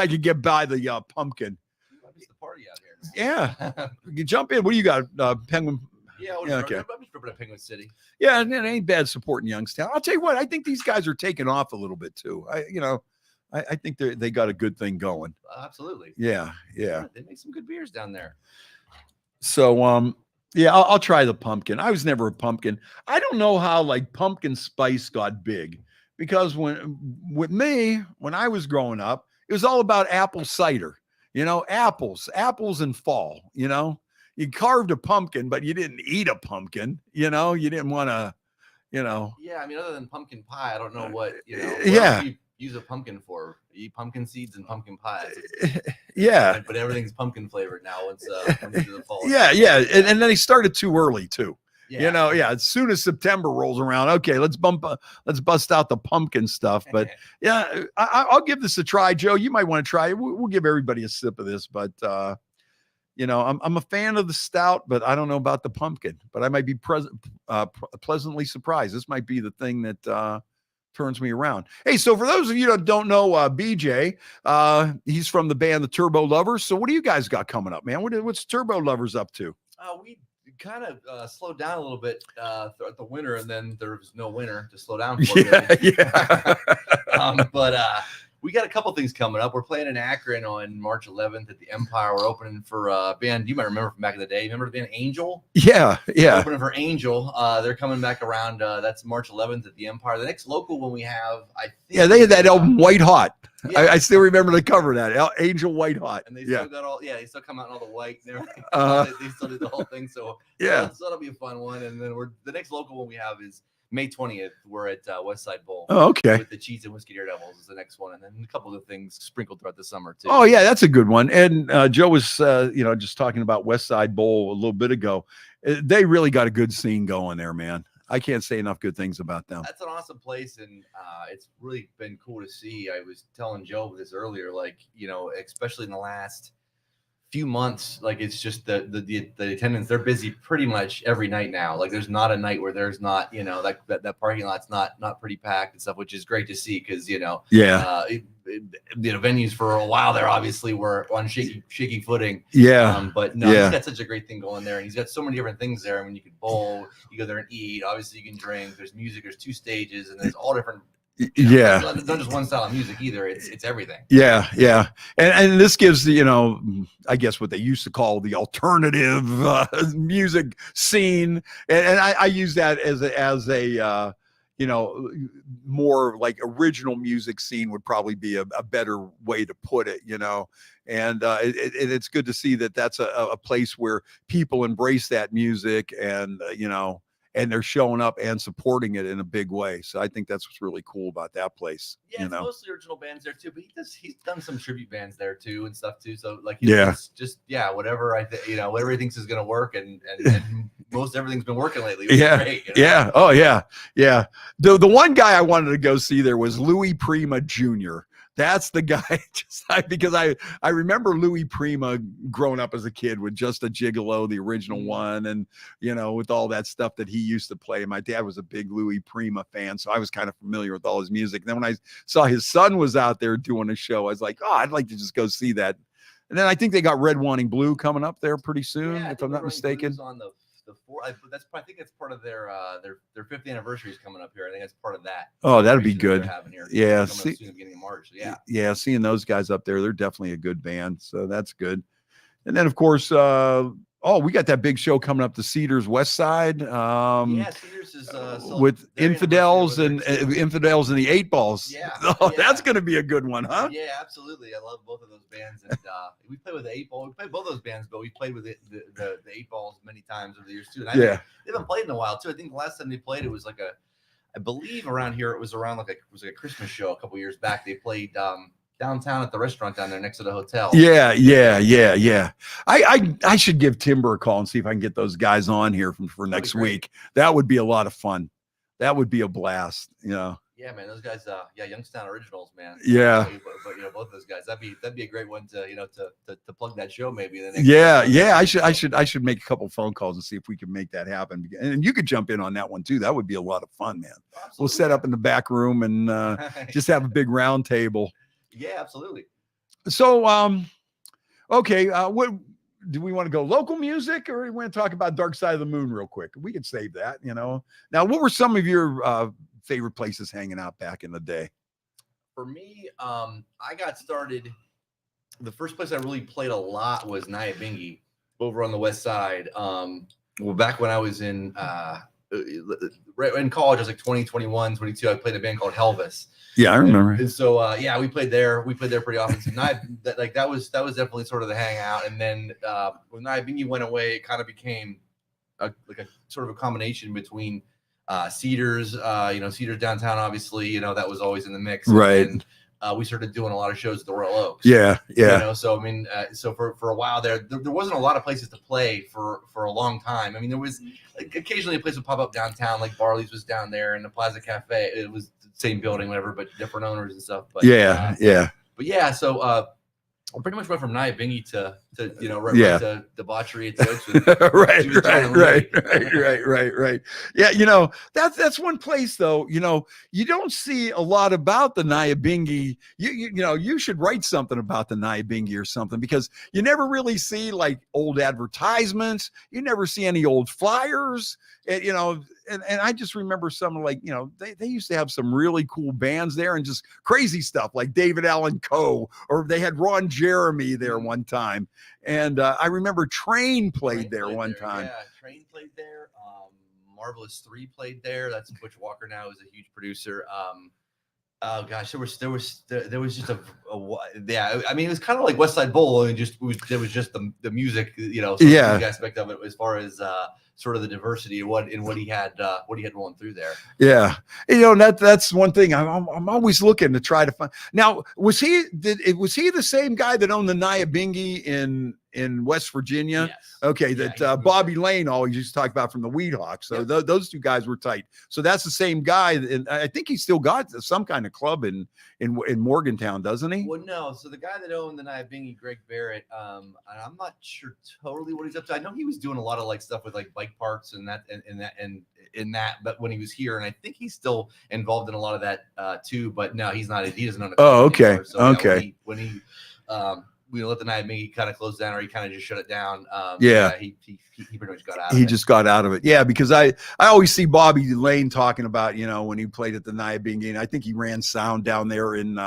could get by the pumpkin. It's the party out here. Yeah. You jump in. What do you got? Penguin. Yeah, okay. I'm just ripping at Penguin City. Yeah. And it ain't bad supporting Youngstown. I'll tell you what, I think these guys are taking off a little bit too. I think they got a good thing going. Absolutely. Yeah. They make some good beers down there. So, yeah, I'll try the pumpkin. I was never a pumpkin. I don't know how like pumpkin spice got big because with me, when I was growing up, it was all about apple cider, apples in fall, you carved a pumpkin, but you didn't eat a pumpkin, you didn't want to, Yeah. I mean, other than pumpkin pie, I don't know what, yeah. you use a pumpkin for. You eat pumpkin seeds and pumpkin pies. Yeah. But everything's pumpkin flavored now once comes into the fall. Yeah. And then they started too early too. Yeah. As soon as September rolls around, okay, let's bust out the pumpkin stuff. But yeah, I'll give this a try, Joe. You might want to try it. We'll give everybody a sip of this, but I'm a fan of the stout, but I don't know about the pumpkin. But I might be pleasantly surprised. This might be the thing that turns me around. Hey, so for those of you that don't know BJ, he's from the band The Turbo Lovers. So what do you guys got coming up, man? What's Turbo Lovers up to? We kind of slowed down a little bit throughout the winter, and then there was no winter to slow down for. Yeah. But we got a couple things coming up. We're playing in Akron on March 11th at the Empire. We're opening for a band you might remember from back in the day. Remember the band Angel? Yeah. We're opening for Angel. They're coming back around. That's March 11th at the Empire. The next local one we have, I think. They had that album White Hot. Yeah. I still remember the cover of that Angel White Hot. And they still got they still come out in all the white and everything. They still did the whole thing. So yeah, so that'll be a fun one. And then the next local one we have is May 20th. We're at West Side Bowl. Oh, okay. With the Cheese and Whiskey Daredevils is the next one, and then a couple of things sprinkled throughout the summer too. Oh yeah, that's a good one. And Joe was just talking about West Side Bowl a little bit ago. They really got a good scene going there, man. I can't say enough good things about them. That's an awesome place, and it's really been cool to see. I was telling Joe this earlier, especially in the last few months, it's just the attendance. They're busy pretty much every night now. There's not a night where there's not that parking lot's not pretty packed and stuff, which is great to see because venues for a while there obviously were on shaky footing. Yeah. But no, he's got such a great thing going there, and he's got so many different things there. I mean, you can bowl, you go there and eat. Obviously, you can drink. There's music. There's 2 stages, and there's all different. It's not just one style of music either. It's everything. Yeah. And this gives the, I guess what they used to call the alternative music scene. And I use that as a more like original music scene would probably be a better way to put it, and it's good to see that that's a place where people embrace that music and, and they're showing up and supporting it in a big way. So I think that's what's really cool about that place. Yeah, it's mostly original bands there too, but he's done some tribute bands there too and stuff too. So it's just whatever whatever he thinks is gonna work, and most everything's been working lately. Yeah, great, yeah, oh yeah. The one guy I wanted to go see there was Louis Prima Jr. That's the guy, because I remember Louis Prima growing up as a kid with Just a Gigolo, the original one, and with all that stuff that he used to play. My dad was a big Louis Prima fan, so I was kind of familiar with all his music. And then when I saw his son was out there doing a show, I was like, oh, I'd like to just go see that. And then I think they got Red Wanting Blue coming up there pretty soon, if I'm not mistaken. On the I think that's part of their 5th anniversary is coming up here. I think that's part of that. Oh, that'd be good. Yeah, soon at the beginning of March. So yeah, seeing those guys up there, they're definitely a good band. So that's good. And then of course, Oh, we got that big show coming up, the Cedars West Side. Yeah, Cedars is With their Infidels and anniversary over there, too. Infidels and the Eight Balls. Yeah, Oh, yeah. that's going to be a good one, huh? Yeah, absolutely. I love both of those bands, and we played with the Eight Ball. We played both those bands, but we played with the Eight Balls many times over the years too. And they haven't played in a while too. I think the last time they played, it was like I believe around here it was around like a Christmas show a couple years back. They played downtown at the restaurant down there next to the hotel. Yeah. I should give Timber a call and see if I can get those guys on here for next week. That would be a lot of fun. That would be a blast. Yeah, man, those guys, Youngstown originals, man. Yeah. But both those guys, that'd be a great one to to plug that show maybe. I should make a couple phone calls and see if we can make that happen. And you could jump in on that one too. That would be a lot of fun, man. Absolutely. We'll set up in the back room and just have a big round table. Yeah, absolutely. So, okay, what do we want to go? Local music, or we want to talk about Dark Side of the Moon real quick? We can save that. Now, what were some of your favorite places hanging out back in the day? For me, I got started. The first place I really played a lot was Nyabingi over on the west side. Well, back when I was in right in college, I was like 20, 21, 22. I played a band called Helvis. Yeah, I remember. And so, we played there. We played there pretty often. So that was definitely sort of the hangout. And then when Nyabingi went away, it kind of became a sort of a combination between Cedars, Cedars downtown, obviously, that was always in the mix. Right. And we started doing a lot of shows at the Royal Oaks. Yeah. So I mean, so for a while there wasn't a lot of places to play for a long time. I mean, there was occasionally a place would pop up downtown, like Barley's was down there, and the Plaza Cafe. It was the same building, whatever, but different owners and stuff. But But yeah, so I pretty much went from Nyabingi to right to debauchery at the Oaks. Right. Yeah, that's one place though. You don't see a lot about the Nyabingi. You should write something about the Nyabingi or something, because you never really see like old advertisements. You never see any old flyers. And I just remember some they used to have some really cool bands there and just crazy stuff like David Allen Coe, or they had Ron Jeremy there one time. And I remember Train played there one time. Yeah, Train played there. Marvelous 3 played there. That's Butch Walker now, is a huge producer. Oh gosh, there was just a I mean, it was kind of like West Side Bowl, and there was just the music, the aspect of it as far as sort of the diversity of what he had rolling through there. Yeah, that's one thing I'm always looking to try to find. Now, was he the same guy that owned the Nyabingi in West Virginia? Yes. Okay, Bobby Lane always used to talk about from the Weed Hawks. So those two guys were tight. So that's the same guy, and I think he still got some kind of club in Morgantown, doesn't he? Well, no. So the guy that owned the Nyabingi, Greg Barrett, I'm not sure totally what he's up to. I know he was doing a lot of like stuff with like bike parks and that, but when he was here, and I think he's still involved in a lot of that too. But no, he's not. He doesn't own a club okay. Anymore. So, okay. When he we let the Nyabingi kind of close down, or he kind of just shut it down. He pretty much got out of it. He just got out of it. Yeah, because I always see Bobby Lane talking about, when he played at the Nyabingi, and I think he ran sound down there in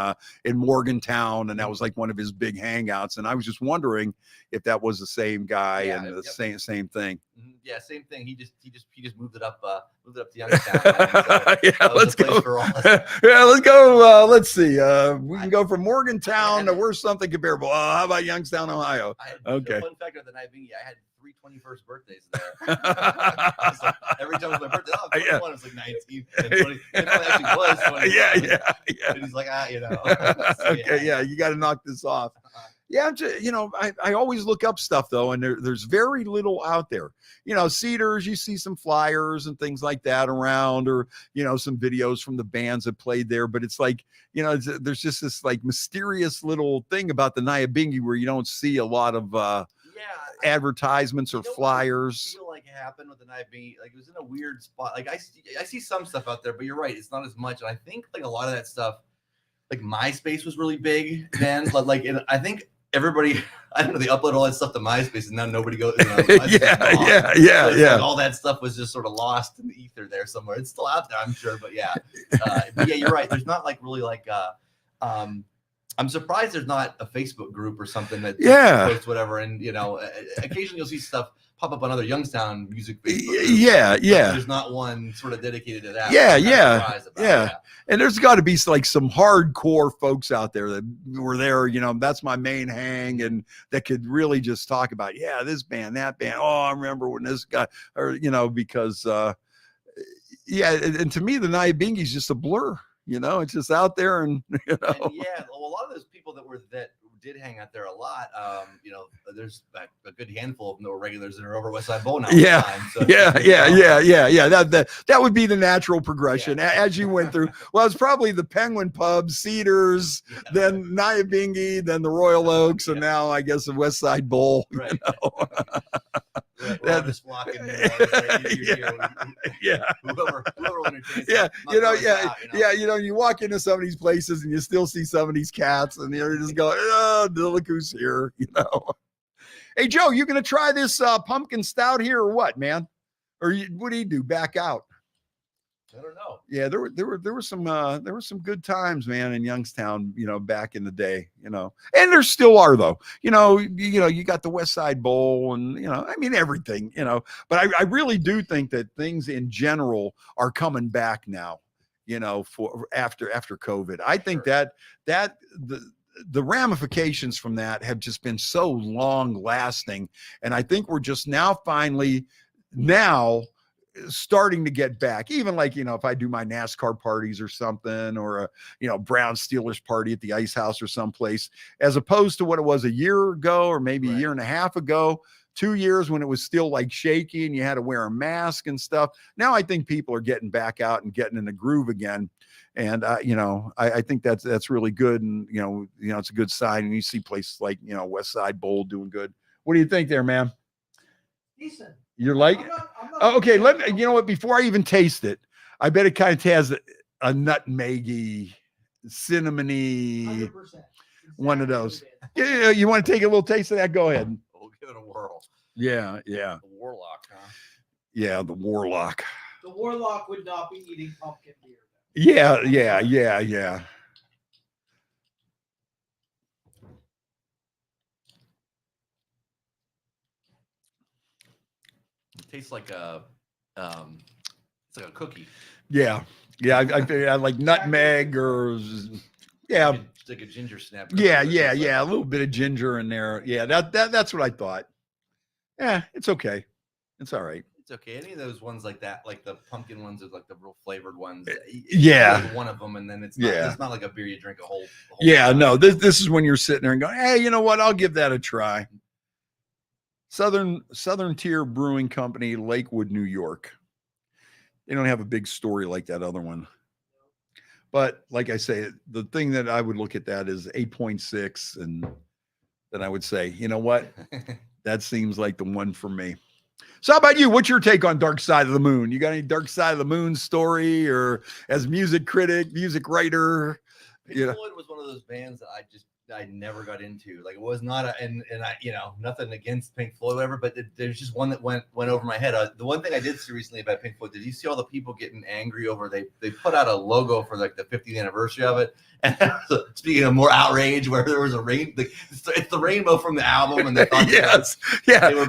Morgantown, and that was like one of his big hangouts. And I was just wondering if that was the same guy and the same thing. Mm-hmm. Yeah, same thing. He just moved it up to Youngstown. So let's go. Let's go. Let's see. We can go from Morgantown to where's something comparable. How about Youngstown, Ohio? Okay. Fun fact of the Nyabingi, I had 3 21st birthdays there. So every time it was my birthday, 21 it was like 19. And 20, it actually was 20. Yeah. And he's like, So, okay, you got to knock this off. Yeah, I always look up stuff though, and there's very little out there. Cedars, you see some flyers and things like that around, or some videos from the bands that played there. But it's like, there's just this like mysterious little thing about the Nyabingi where you don't see a lot of advertisements or flyers. I feel like it happened with the Nyabingi. Like it was in a weird spot. Like I see some stuff out there, but you're right, it's not as much. And I think like a lot of that stuff, like MySpace was really big then. But like, I think everybody, I don't know, they upload all that stuff to MySpace, and now nobody goes. Yeah. Like all that stuff was just sort of lost in the ether there somewhere. It's still out there, I'm sure, but yeah, you're right. There's not like really like, I'm surprised there's not a Facebook group or something that posts whatever. And occasionally you'll see stuff pop up on other Youngstown music videos. Yeah, yeah. There's not one sort of dedicated to that. Yeah, I'm kinda yeah, surprised about yeah. that. And there's got to be like some hardcore folks out there that were there, that's my main hang, and that could really just talk about, yeah, this band, that band. Oh, I remember when this guy, or, because, yeah. And to me, the Nyabingi is just a blur, it's just out there. And, And yeah, well, a lot of those people that did hang out there a lot. There's a good handful of them that were regulars that are over West Side Bowl now. Yeah, So yeah. That would be the natural progression as you went through. Well, it's probably the Penguin Pub, Cedars, then Nyabingi, then the Royal Oaks, and now I guess the West Side Bowl. Right. That- just walking. Yeah. Whoever entertains. Yeah, them, you walk into some of these places and you still see some of these cats, and you're just going, oh, look who's here, Hey, Joe, you gonna try this pumpkin stout here or what, man? Or what do you do? Back out? I don't know. Yeah, there were some good times, man, in Youngstown, back in the day, and there still are though. You got the West Side Bowl, and everything, But I really do think that things in general are coming back now, for after COVID. I think that the ramifications from that have just been so long lasting, and I think we're just now finally starting to get back. Even like, if I do my NASCAR parties or something, or a Brown Steelers party at the Ice House or someplace, as opposed to what it was a year ago, or maybe a year and a half ago, 2 years, when it was still like shaky and you had to wear a mask and stuff. Now I think people are getting back out and getting in the groove again. And I think that's really good. And it's a good sign. And you see places like West Side Bowl doing good. What do you think there, man? Decent. You're like, I'm not oh, okay. Let me. You know what? Before I even taste it, I bet it kind of has a nutmeggy, cinnamony, 100%. one of those. Yeah, you want to take a little taste of that? Go ahead. We'll give it a whirl. Yeah. The Warlock, huh? Yeah, the Warlock. The Warlock would not be eating pumpkin beer. Yeah. It tastes like it's like a cookie. Yeah. I like nutmeg or It's like a ginger snap. Yeah. A little bit of ginger in there. Yeah, that's what I thought. Yeah, it's okay. It's all right. It's okay. Any of those ones like that, like the pumpkin ones, is like the real flavored ones. Yeah. One of them, and then it's not like a beer you drink a whole Yeah, no. This is when you're sitting there and going, hey, you know what? I'll give that a try. Southern Tier Brewing Company, Lakewood, New York. They don't have a big story like that other one. But like I say, the thing that I would look at that is 8.6, and then I would say, you know what? That seems like the one for me. So how about you? What's your take on Dark Side of the Moon? You got any Dark Side of the Moon story, or as music critic, music writer? Pink Floyd was one of those bands that I never got into. Like, it was not and I, nothing against Pink Floyd, whatever, but there's just one that went over my head. The one thing I did see recently about Pink Floyd, did you see all the people getting angry over they put out a logo for like the 50th anniversary of it? And speaking of more outrage, where there was a it's the rainbow from the album, and they thought they were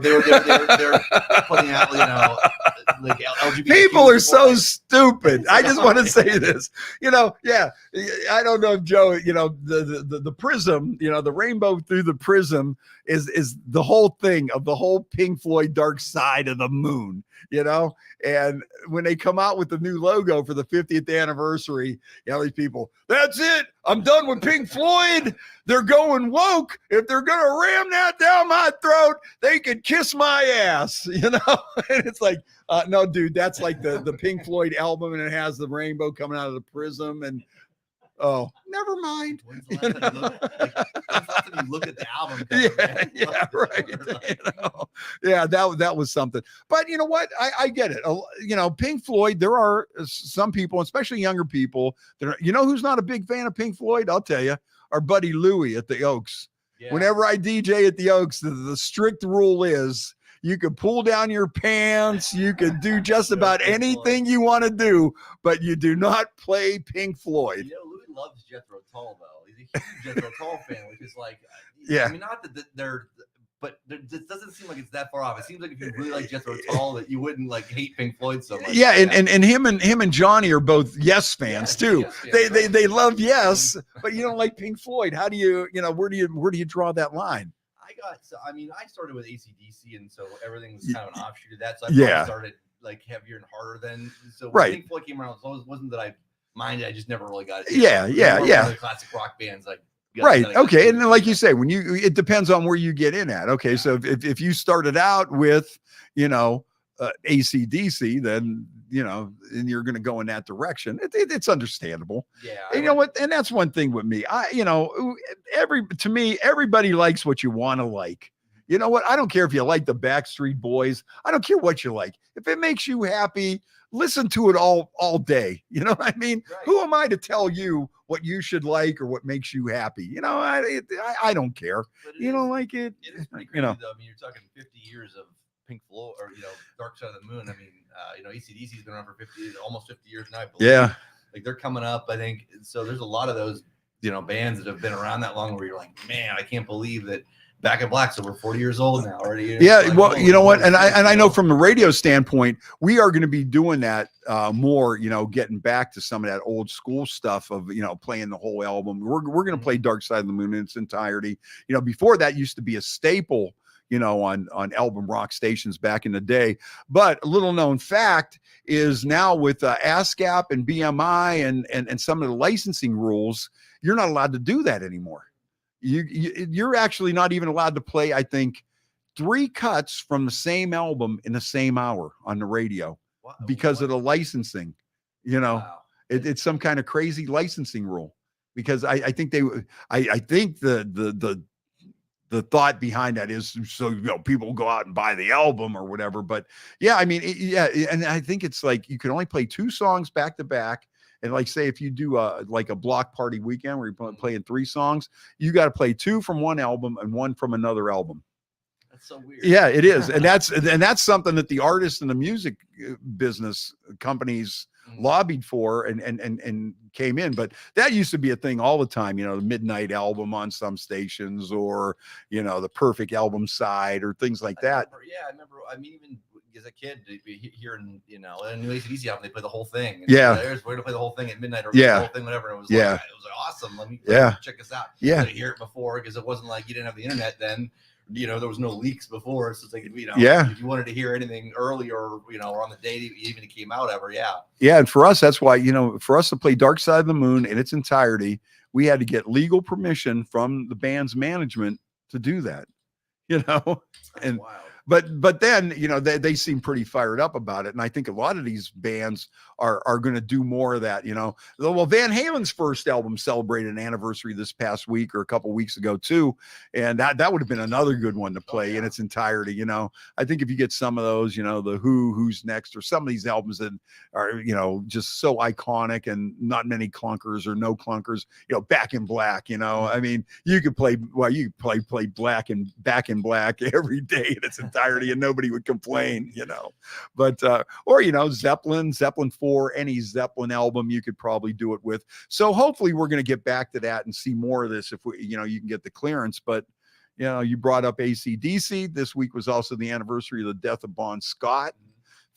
putting out like LGBT. People are so stupid. I just want to say this. I don't know if Joe, the prism, the rainbow through the prism is the whole thing of the whole Pink Floyd Dark Side of the Moon, and when they come out with the new logo for the 50th anniversary, these people, that's it. I'm done with Pink Floyd. They're going woke. If they're going to ram that down my throat, they could kiss my ass, And it's like, no, dude, that's like the Pink Floyd album, and it has the rainbow coming out of the prism, and never mind. When's the last time you look at the album cover, right. That was something. But you know what? I get it. Pink Floyd, there are some people, especially younger people, that are, who's not a big fan of Pink Floyd? I'll tell you, our buddy Louie at the Oaks. Yeah. Whenever I DJ at the Oaks, the strict rule is you could pull down your pants, you could do just about anything you want to do, but you do not play Pink Floyd. Louis loves Jethro Tull, though. He's a huge Jethro Tull fan, which is like, yeah. I mean, not that they're but it doesn't seem like it's that far off. It seems like if you really like Jethro Tull, that you wouldn't like hate Pink Floyd so much. Yeah, and him and Johnny are both Yes fans too. Yes fans, They love Yes, but you don't like Pink Floyd. How do you where do you draw that line? I started with AC/DC, and so everything was kind of an offshoot of that. So I probably started like heavier and harder then. So when Pink Floyd came around, it wasn't that I minded. I just never really got it. Yeah. The classic rock bands like. Okay. And then, like you say, it depends on where you get in at. Okay. So if you started out with, AC/DC, then, and you're going to go in that direction. It's understandable. Yeah. And you know what? And that's one thing with me. To me, everybody likes what you want to like. You know what? I don't care if you like the Backstreet Boys. I don't care what you like. If it makes you happy, listen to it all day. You know what I mean? Right. Who am I to tell you what you should like or what makes you happy? I don't care. You don't like it. It is pretty crazy, though. I mean, you're talking 50 years of Pink Floyd or, Dark Side of the Moon. I mean, AC/DC's been around for almost 50 years now, I believe. Yeah. Like they're coming up, I think. So there's a lot of those, bands that have been around that long where you're like, man, I can't believe that Back in Black's over 40 years old now already. Yeah, well, you know what? And I know from the radio standpoint, we are going to be doing that more, getting back to some of that old school stuff of, playing the whole album. We're going to play Dark Side of the Moon in its entirety. Before that used to be a staple, on album rock stations back in the day. But a little known fact is now with ASCAP and BMI and some of the licensing rules, you're not allowed to do that anymore. You're actually not even allowed to play, I think, 3 cuts from the same album in the same hour on the radio because of the licensing. Wow. It's some kind of crazy licensing rule because I think the thought behind that is so people go out and buy the album or whatever. But yeah, I mean, and I think it's like you can only play 2 songs back to back. And like, say, if you do a block party weekend where you're playing 3 songs, you got to play 2 from one album and 1 from another album. That's so weird. Yeah, it is. And that's something that the artists and the music business companies lobbied for and came in. But that used to be a thing all the time, the midnight album on some stations or, the perfect album side or things like that. I remember. I mean, even as a kid, hearing, a new AC/DC album, they play the whole thing. And yeah. We're going to play the whole thing at midnight or the whole thing, whatever. And it was like awesome. Let me check this out. Yeah. I didn't hear it before because it wasn't like you didn't have the internet then. There was no leaks before. So it's like, if you wanted to hear anything earlier, or on the day even it came out ever. Yeah. Yeah. And for us, that's why, for us to play Dark Side of the Moon in its entirety, we had to get legal permission from the band's management to do that, and wild. But then, they seem pretty fired up about it. And I think a lot of these bands are going to do more of that, Well, Van Halen's first album celebrated an anniversary this past week or a couple weeks ago too. And that would have been another good one to play in its entirety. I think if you get some of those, the Who's Next, or some of these albums that are, just so iconic and not many clunkers or no clunkers, Back in Black, I mean, you could play Black and Back in Black every day in its entirety and nobody would complain, but or Zeppelin 4, any Zeppelin album you could probably do it with. So hopefully we're going to get back to that and see more of this if we you can get the clearance. But you brought up AC/DC. This week was also the anniversary of the death of Bon Scott,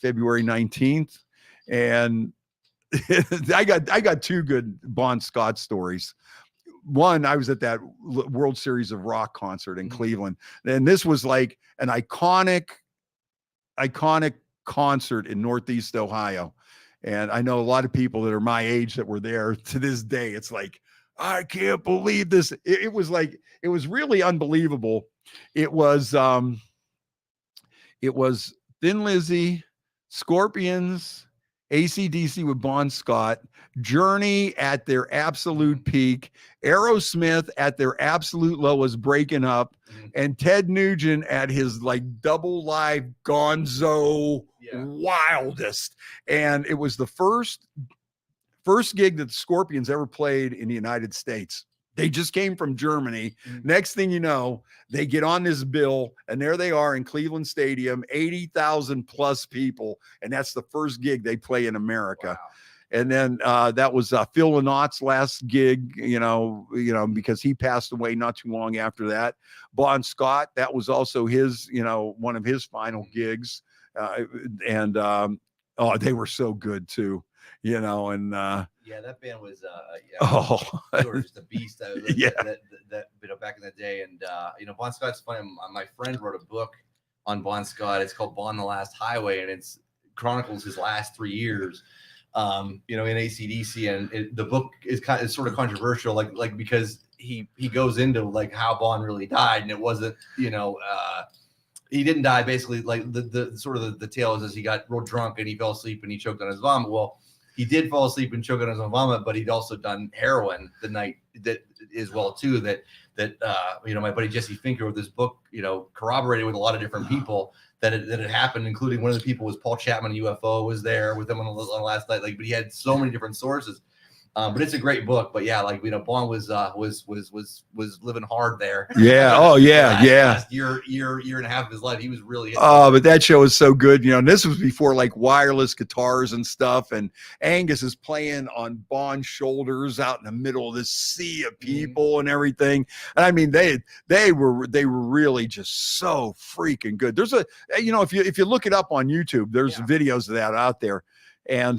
February 19th, and I got 2 good Bon Scott stories. One, I was at that World Series of Rock concert in Cleveland, and this was like an iconic concert in Northeast Ohio. And I know a lot of people that are my age that were there to this day. It's like, I can't believe this. It was really unbelievable. It was Thin Lizzy, Scorpions, AC/DC with Bon Scott, Journey at their absolute peak, Aerosmith at their absolute lowest, breaking up, and Ted Nugent at his double live gonzo wildest. And it was the first gig that the Scorpions ever played in the United States. They just came from Germany. Next thing you know, they get on this bill, and there they are in Cleveland Stadium, 80,000 plus people. And that's the first gig they play in America. Wow. And then that was Phil Lynotte's last gig, because he passed away not too long after that. Bon Scott, that was also his, one of his final gigs. And they were so good too, and yeah, that band was they were just a beast. Yeah. That back in the day, and Bon Scott's funny. My friend wrote a book on Bon Scott. It's called Bon the Last Highway, and it's chronicles his last 3 years, in AC/DC, and the book is sort of controversial, like because he goes into like how Bon really died, and it wasn't, he didn't die basically like the sort of the tale is he got real drunk and he fell asleep and he choked on his vomit. Well, he did fall asleep and choke on his own vomit, but he'd also done heroin the night that as well too. That my buddy Jesse Finker with this book, corroborated with a lot of different people that it happened, including one of the people was Paul Chapman, UFO was there with him on the last night. Like, but he had so many different sources. But it's a great book. But yeah, Bon was living hard there. Yeah. Oh yeah. Last year and a half of his life, he was really. But that show is so good. And this was before like wireless guitars and stuff. And Angus is playing on Bon's shoulders out in the middle of this sea of people and everything. And I mean, they were really just so freaking good. There's if you look it up on YouTube, there's videos of that out there. And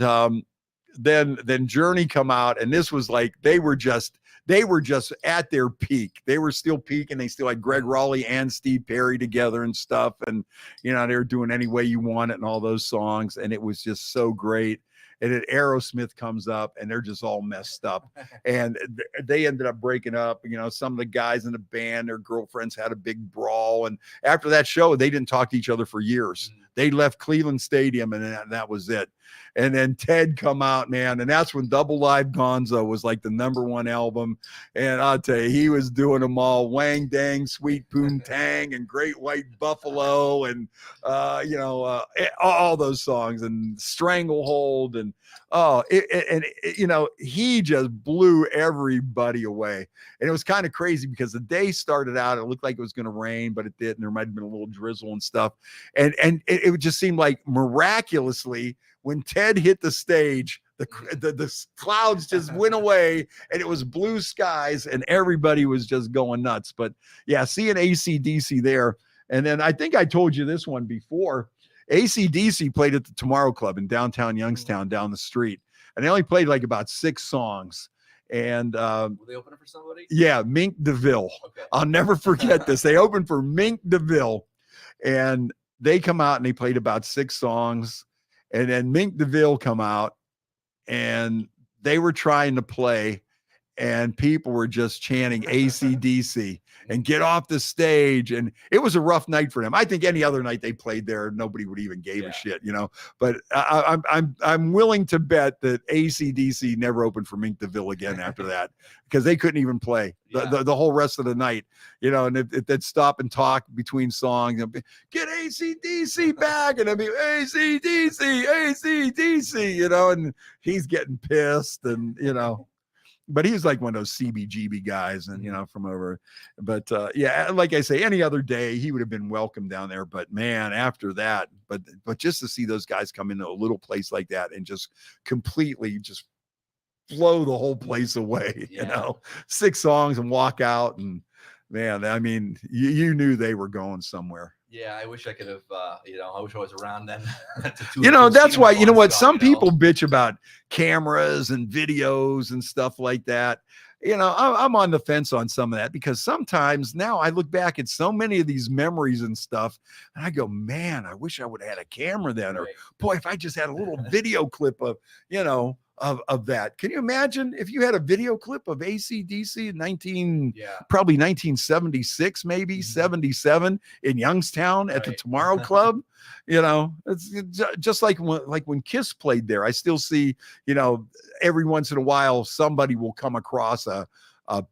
then Journey come out, and this was like they were just at their peak. They were still peaking. They still had Greg Raleigh and Steve Perry together and stuff, and they were doing Any Way You Want It and all those songs, and it was just so great. And then Aerosmith comes up, and they're just all messed up, and they ended up breaking up. Some of the guys in the band, their girlfriends had a big brawl, and after that show, they didn't talk to each other for years. They left Cleveland Stadium, and that was it. And then Ted come out, man, and that's when Double Live Gonzo was like the #1 album. And I'll tell you, he was doing them all: Wang Dang, Sweet Poontang, and Great White Buffalo, and all those songs, and Stranglehold, and he just blew everybody away. And it was kind of crazy because the day started out, it looked like it was going to rain, but it didn't. There might have been a little drizzle and stuff, and it just seemed like miraculously, when Ted hit the stage, the clouds just went away, and it was blue skies, and everybody was just going nuts. But yeah, seeing AC/DC there. And then I think I told you this one before. AC/DC played at the Tomorrow Club in downtown Youngstown down the street, and they only played like about 6 songs. And were they opening for somebody? Yeah, Mink DeVille. Okay. I'll never forget this. They opened for Mink DeVille, and they come out and they played about 6 songs. And then Mink DeVille come out, and they were trying to play, and people were just chanting AC/DC and get off the stage. And it was a rough night for them. I think any other night they played there, nobody would even give a shit, But I'm willing to bet that AC/DC never opened for Mink DeVille again after that, because they couldn't even play the whole rest of the night, And if they'd stop and talk between songs, get AC/DC back, and I'd be AC/DC, AC/DC, and he's getting pissed, and But he was like one of those CBGB guys, and from over. But like I say, any other day he would have been welcome down there. But man, after that, but just to see those guys come into a little place like that and just completely just blow the whole place away, 6 songs and walk out, and man, I mean, you knew they were going somewhere. Yeah, I wish I could have, I wish I was around then. That's why, what, some people bitch about cameras and videos and stuff like that. I'm on the fence on some of that, because sometimes now I look back at so many of these memories and stuff, and I go, man, I wish I would have had a camera then, or boy, if I just had a little video clip of, of that. Can you imagine if you had a video clip of AC/DC in probably 1976, maybe 77 in Youngstown at the Tomorrow Club? It's just like when Kiss played there. I still see, every once in a while somebody will come across a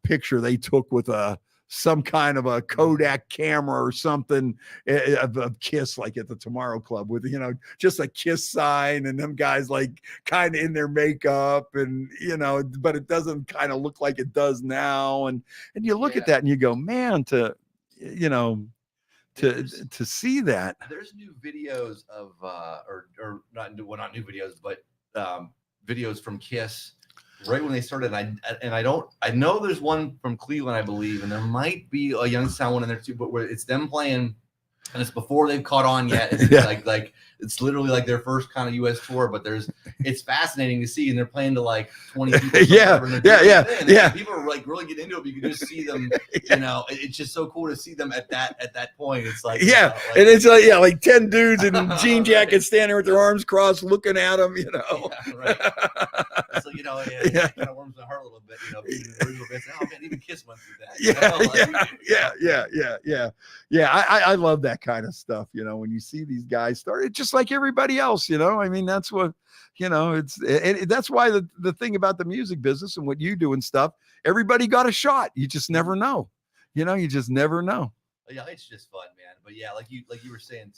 picture they took with some kind of a Kodak camera or something of Kiss, like at the Tomorrow Club, with just a Kiss sign, and them guys like kind of in their makeup, and but it doesn't kind of look like it does now, and you look at that and you go, man, to see that. There's new videos of or not new videos, but videos from Kiss right when they started. And I know there's one from Cleveland, I believe, and there might be a Youngstown one in there too, but where it's them playing, and it's before they've caught on yet. It's like it's literally like their first kind of U.S. tour, but it's fascinating to see, and they're playing to like 20 people. Yeah. People are like really getting into it. But you can just see them. You know, it's just so cool to see them at that point. It's like and it's like 10 dudes in jean jackets standing with their arms crossed, looking at them. You know, right. So it kind of warms my heart a little bit. You know, being the original band, oh man, even Kiss went through that. I love that kind of stuff. You know, when you see these guys start, it's just like everybody else. You know, I mean, that's what that's why the thing about the music business and what you do and stuff, everybody got a shot. You just never know. You know, you just never know. Yeah, it's just fun, man. But yeah, like you were saying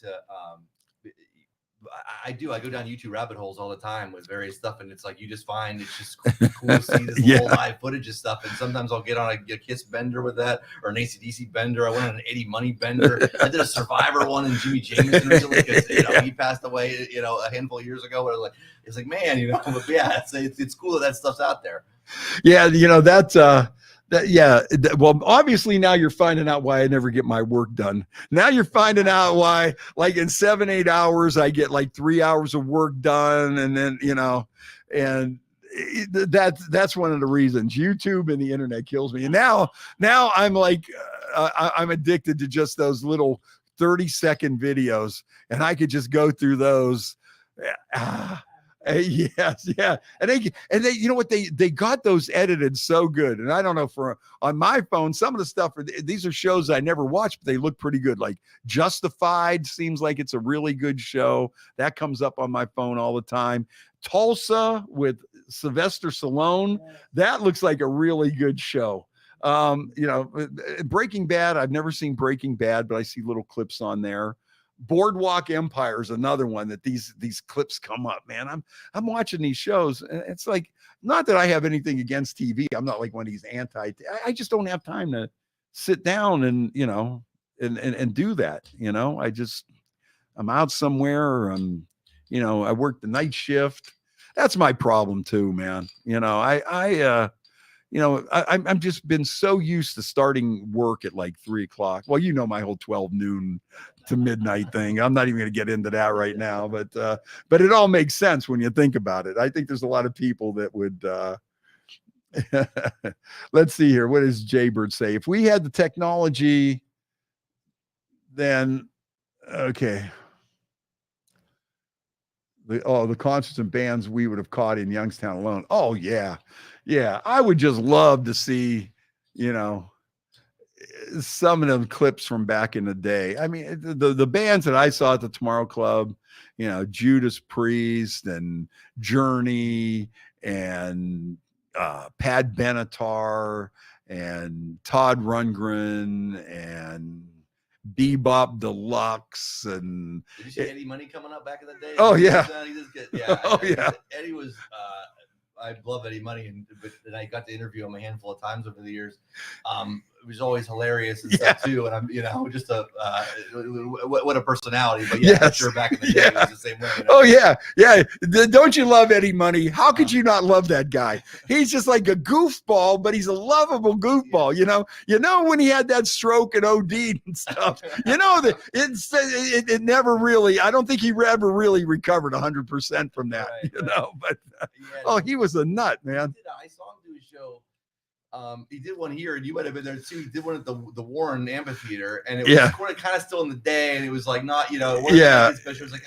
I go down YouTube rabbit holes all the time with various stuff, and it's like you just find it's just cool to see this little live footage of stuff. And sometimes I'll get on a Kiss bender with that, or an AC/DC bender. I went on an Eddie Money bender. I did a Survivor one, and Jimmy Jameson recently, because he passed away a handful of years ago. But it's like man, but yeah, it's cool that stuff's out there. Yeah, well, obviously now you're finding out why I never get my work done. Now you're finding out why, like in 7-8 hours, I get like 3 hours of work done. And then, and that's one of the reasons. YouTube and the internet kills me. And now I'm like, I'm addicted to just those little 30-second videos, and I could just go through those. Yes, yeah, and they, you know what, they got those edited so good, and I don't know, on my phone, some of the stuff these are shows I never watched, but they look pretty good. Like Justified seems like it's a really good show that comes up on my phone all the time. Tulsa with Sylvester Stallone, that looks like a really good show. Breaking Bad, I've never seen Breaking Bad, but I see little clips on there. Boardwalk Empire is another one that these clips come up, man. I'm watching these shows, and it's like, not that I have anything against TV. I'm not like one of these I just don't have time to sit down and and do that. I'm out somewhere, or I work the night shift. That's my problem too, man. I'm just been so used to starting work at like 3 o'clock. Well, my whole 12 noon to midnight thing. I'm not even going to get into that right now, but it all makes sense when you think about it. I think there's a lot of people that would, let's see here. What does Jaybird say? If we had the technology, then, okay. The concerts and bands we would have caught in Youngstown alone. Oh yeah. Yeah. I would just love to see, some of them clips from back in the day. I mean, the bands that I saw at the Tomorrow Club, Judas Priest and Journey and Pat Benatar and Todd Rundgren and Bebop Deluxe. And did you see Eddie Money coming up back in the day? Oh yeah. Eddie was I love Eddie Money, and I got to interview him a handful of times over the years. It was always hilarious and stuff too. And I'm just what a personality. But yeah, I'm sure back in the day it was the same way. Oh yeah. Don't you love Eddie Money? How could you not love that guy? He's just like a goofball, but he's a lovable goofball. When he had that stroke and OD'd and stuff. That it never really. I don't think he ever really recovered 100% from that. But he was a nut, man. I saw him do a show. He did one here, and you might have been there too. He did one at the Warren Amphitheater, and it was kind of still in the day, and it was like not, it wasn't special. It was like,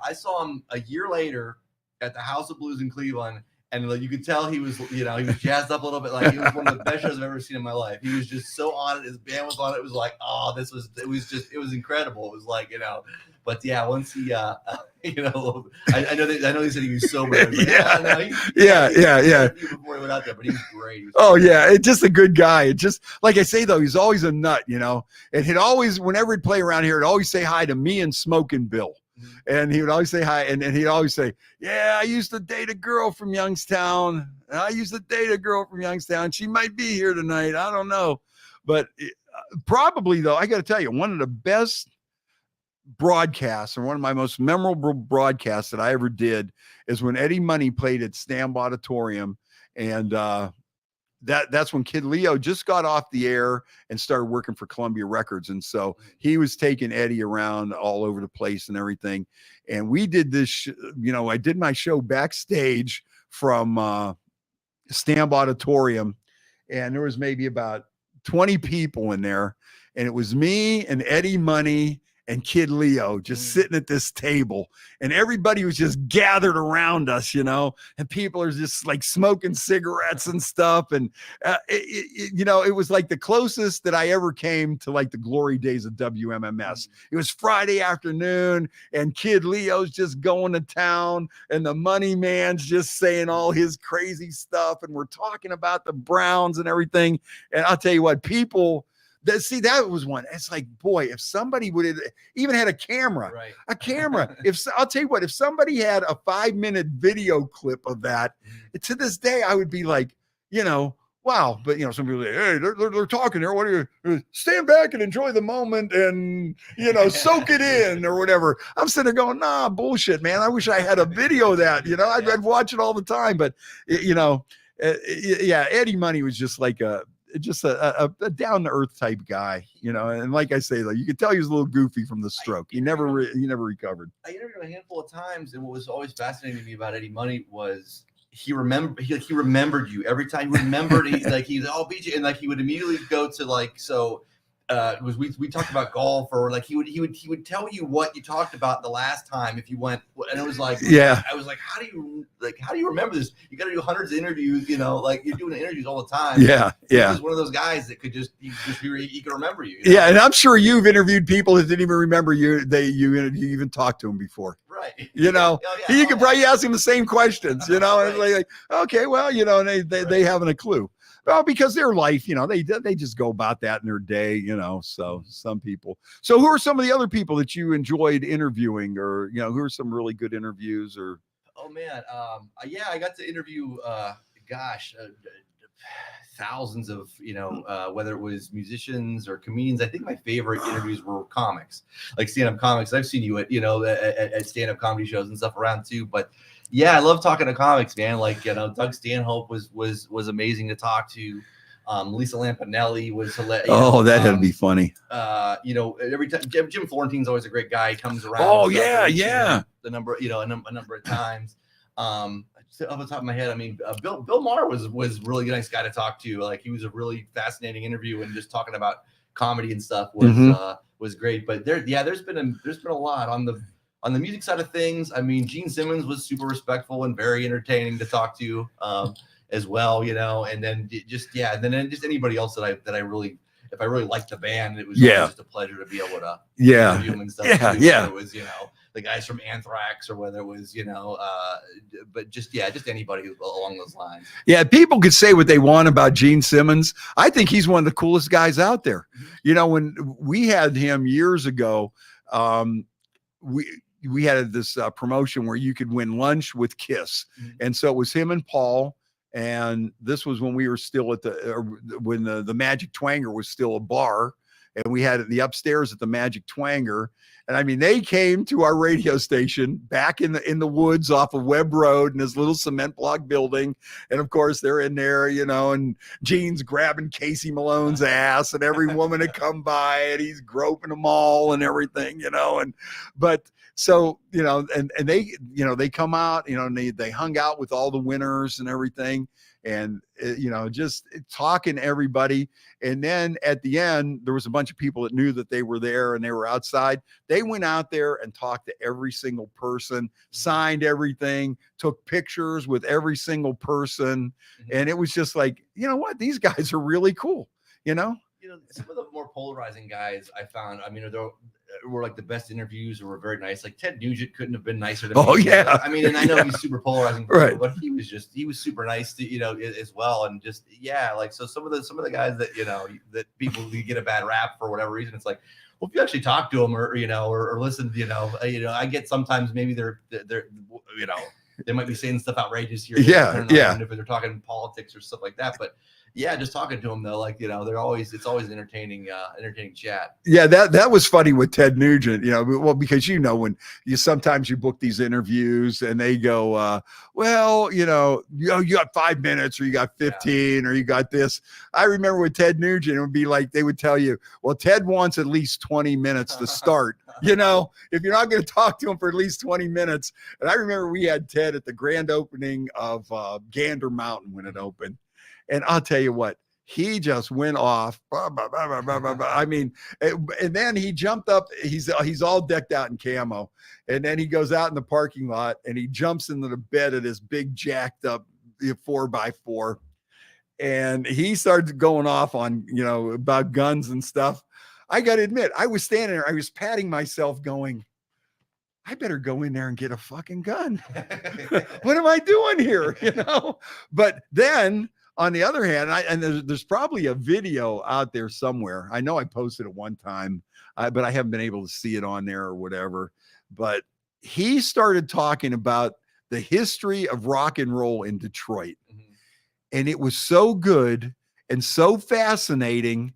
I saw him a year later at the House of Blues in Cleveland, and you could tell he was, he was jazzed up a little bit. Like, it was one of the best shows I've ever seen in my life. He was just so on it. His band was on it. It was like, it was incredible. It was like, but yeah, once he, I know they said he was sober. Like, yeah. Before he went out there, but he was great. It's just a good guy. It just, like I say though, he's always a nut, and he'd always, whenever he'd play around here, he'd always say hi to me and Smoking Bill. And he would always say hi, and he'd always say, yeah, I used to date a girl from Youngstown. She might be here tonight. I don't know. But probably, though, I got to tell you, one of the best broadcasts, or one of my most memorable broadcasts that I ever did, is when Eddie Money played at Stamp Auditorium. And that's when Kid Leo just got off the air and started working for Columbia Records. And so he was taking Eddie around all over the place and everything. And we did this, I did my show backstage from Stamp Auditorium, and there was maybe about 20 people in there. And it was me and Eddie Money and Kid Leo just sitting at this table, and everybody was just gathered around us, and people are just like smoking cigarettes and stuff. And, it was like the closest that I ever came to like the glory days of WMMS. It was Friday afternoon, and Kid Leo's just going to town, and the Money Man's just saying all his crazy stuff. And we're talking about the Browns and everything. And I'll tell you what, people, that was one. It's like, boy, if somebody would have even had a camera, I'll tell you what, if somebody had a 5-minute video clip of that, to this day, I would be like, wow. But some people say, hey, they're talking there. What are you, stand back and enjoy the moment and soak it in or whatever. I'm sitting there going, nah, bullshit, man. I wish I had a video of that. I'd watch it all the time. But Eddie Money was just like a down-to-earth type guy, and like I say, you could tell he was a little goofy from the stroke. He never recovered. I interviewed him a handful of times, and what was always fascinating to me about Eddie Money was he remembered you every time. He remembered he's beat you, and he would immediately go to we talked about golf, or he would tell you what you talked about the last time if you went, and it was like, I was like, how do you remember this? You got to do hundreds of interviews, you're doing interviews all the time. He was one of those guys that could he could remember you. Yeah, and I'm sure you've interviewed people that didn't even remember you. You even talked to them before. Right. You could probably ask them the same questions, and like, okay, well, and they haven't a clue. Well, because their life, they just go about that in their day, so some people. So who are some of the other people that you enjoyed interviewing, or, who are some really good interviews? Or Oh man. I got to interview, thousands of, whether it was musicians or comedians. I think my favorite interviews were comics, like stand-up comics. I've seen you at stand-up comedy shows and stuff around too, but yeah, I love talking to comics, man. Doug Stanhope was amazing to talk to. Lisa Lampanelli was hilarious. Oh, that had to be funny. Every time Jim Florentine's always a great guy. He comes around. Oh yeah. A number of times. Off the top of my head, I mean, Bill Maher was really a nice guy to talk to. He was a really fascinating interview, and just talking about comedy and stuff was great. But there's been a lot on the music side of things. I mean, Gene Simmons was super respectful and very entertaining to talk to, as well, and then just anybody else that I really, if I really liked the band, it was just a pleasure to be able to interview them and stuff. Whether it was, the guys from Anthrax, or whether it was, but just anybody along those lines. Yeah, people could say what they want about Gene Simmons. I think he's one of the coolest guys out there. When we had him years ago, we had this promotion where you could win lunch with Kiss. And so it was him and Paul. And this was when we were still when the Magic Twanger was still a bar, and we had it the upstairs at the Magic Twanger. And I mean, they came to our radio station back in the woods off of Webb Road in this little cement block building. And of course they're in there, and Gene's grabbing Casey Malone's ass, and every woman had come by, and he's groping them all and everything, so, and they, they come out, and they hung out with all the winners and everything. And, just talking to everybody. And then at the end, there was a bunch of people that knew that they were there and they were outside. They went out there and talked to every single person, signed everything, took pictures with every single person. And it was just like, what? These guys are really cool, Some of the more polarizing guys I found, I mean, were like the best interviews, or were very nice. Like Ted Nugent couldn't have been nicer to me. Oh yeah. I mean, and I know he's super polarizing, right? But he was super nice to as well. And just so some of the guys that that people get a bad rap for whatever reason, it's like, well, if you actually talk to them or listen, I get sometimes maybe they're they might be saying stuff outrageous here. Yeah. If they're talking politics or stuff like that, but Yeah, just talking to them though, like it's always entertaining chat. Yeah, that was funny with Ted Nugent, well, because when sometimes you book these interviews and they go, well, you got 5 minutes or you got 15 or you got this. I remember with Ted Nugent, it would be like they would tell you, well, Ted wants at least 20 minutes to start. If you're not going to talk to him for at least 20 minutes. And I remember we had Ted at the grand opening of Gander Mountain when it opened. And I'll tell you what, he just went off. I mean, and then he jumped up. He's all decked out in camo. And then he goes out in the parking lot and he jumps into the bed of this big jacked up 4x4. And he starts going off on, about guns and stuff. I got to admit, I was standing there. I was patting myself going, I better go in there and get a fucking gun. What am I doing here? But then on the other hand, there's probably a video out there somewhere. I know I posted it one time, but I haven't been able to see it on there or whatever. But he started talking about the history of rock and roll in Detroit. Mm-hmm. And it was so good and so fascinating.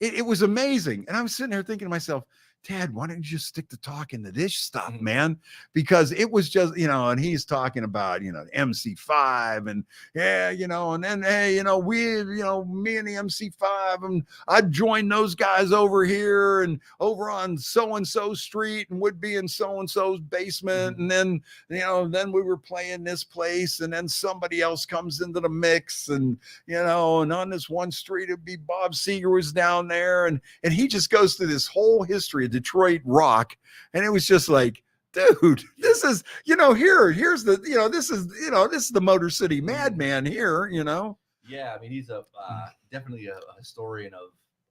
It was amazing. And I was sitting there thinking to myself, Ted, why don't you just stick to talking to this stuff, man? Because it was just, and he's talking about, MC5 and and then, hey, me and the MC5 and I joined those guys over here and over on so-and-so street and would be in so-and-so's basement. And then, then we were playing this place and then somebody else comes into the mix and, and on this one street, it'd be Bob Seger was down there. And he just goes through this whole history of Detroit rock, and it was just like, dude, this is here's the this is the Motor City Madman here. Yeah, I mean he's definitely a historian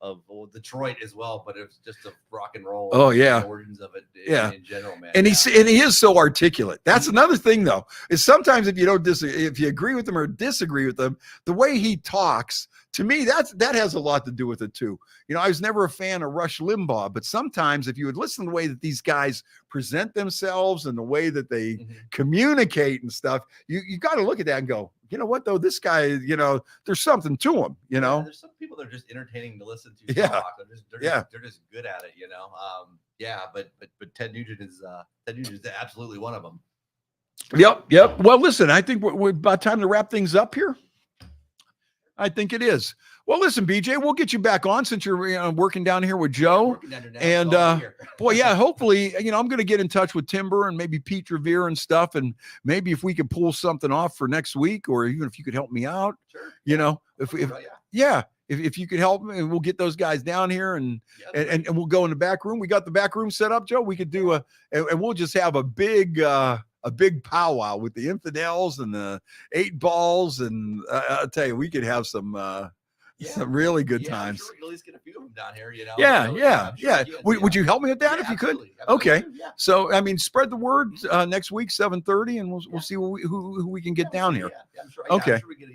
of Detroit as well, but it's just a rock and roll. Oh yeah, the origins of it in general, man. And he is so articulate. That's another thing though, is sometimes if you don't if you agree with them or disagree with them, the way he talks, to me, that has a lot to do with it too. I was never a fan of Rush Limbaugh, but sometimes if you would listen to the way that these guys present themselves and the way that they communicate and stuff, you got to look at that and go, you know what though, this guy, there's something to him. There's some people that are just entertaining to listen to. Yeah, they're just good at it. But Ted Nugent is absolutely one of them. Yep. Well, listen, I think we're about time to wrap things up here. I think it is. Well, listen, BJ, we'll get you back on since you're working down here with Joe. And boy, yeah, hopefully, I'm going to get in touch with Timber and maybe Pete Revere and stuff. And maybe if we could pull something off for next week, or even if you could help me out, sure. If you could help me, we'll get those guys down here and we'll go in the back room. We got the back room set up, Joe. We could do and we'll just have a big powwow with the Infidels and the 8 Balls. And I'll tell you, we could have some really good times. I'm sure you'll at least get a few of them down here, Yeah. Would you help me with that if you could? Absolutely. Okay. Yeah. So, I mean, spread the word next week, 7:30, and we'll see who we can get down here. Yeah, I'm sure. Okay. I'm sure we get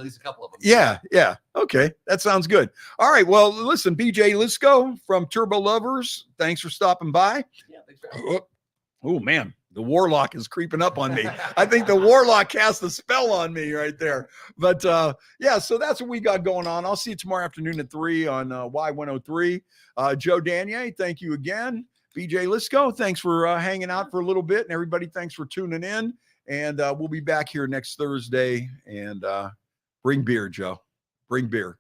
at least a couple of them. Yeah. Okay. That sounds good. All right. Well, listen, BJ Lisco from Turbo Lovers, thanks for stopping by. Yeah, thanks for having me. Oh, man. The Warlock is creeping up on me. I think the Warlock cast a spell on me right there. But so that's what we got going on. I'll see you tomorrow afternoon at 3 on Y103. Joe Danier, thank you again. BJ Lisco, thanks for hanging out for a little bit. And everybody, thanks for tuning in. And we'll be back here next Thursday. And bring beer, Joe. Bring beer.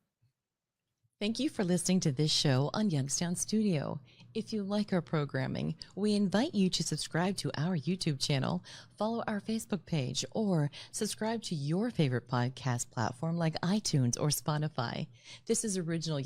Thank you for listening to this show on Youngstown Studio. If you like our programming, we invite you to subscribe to our YouTube channel, follow our Facebook page, or subscribe to your favorite podcast platform like iTunes or Spotify. This is original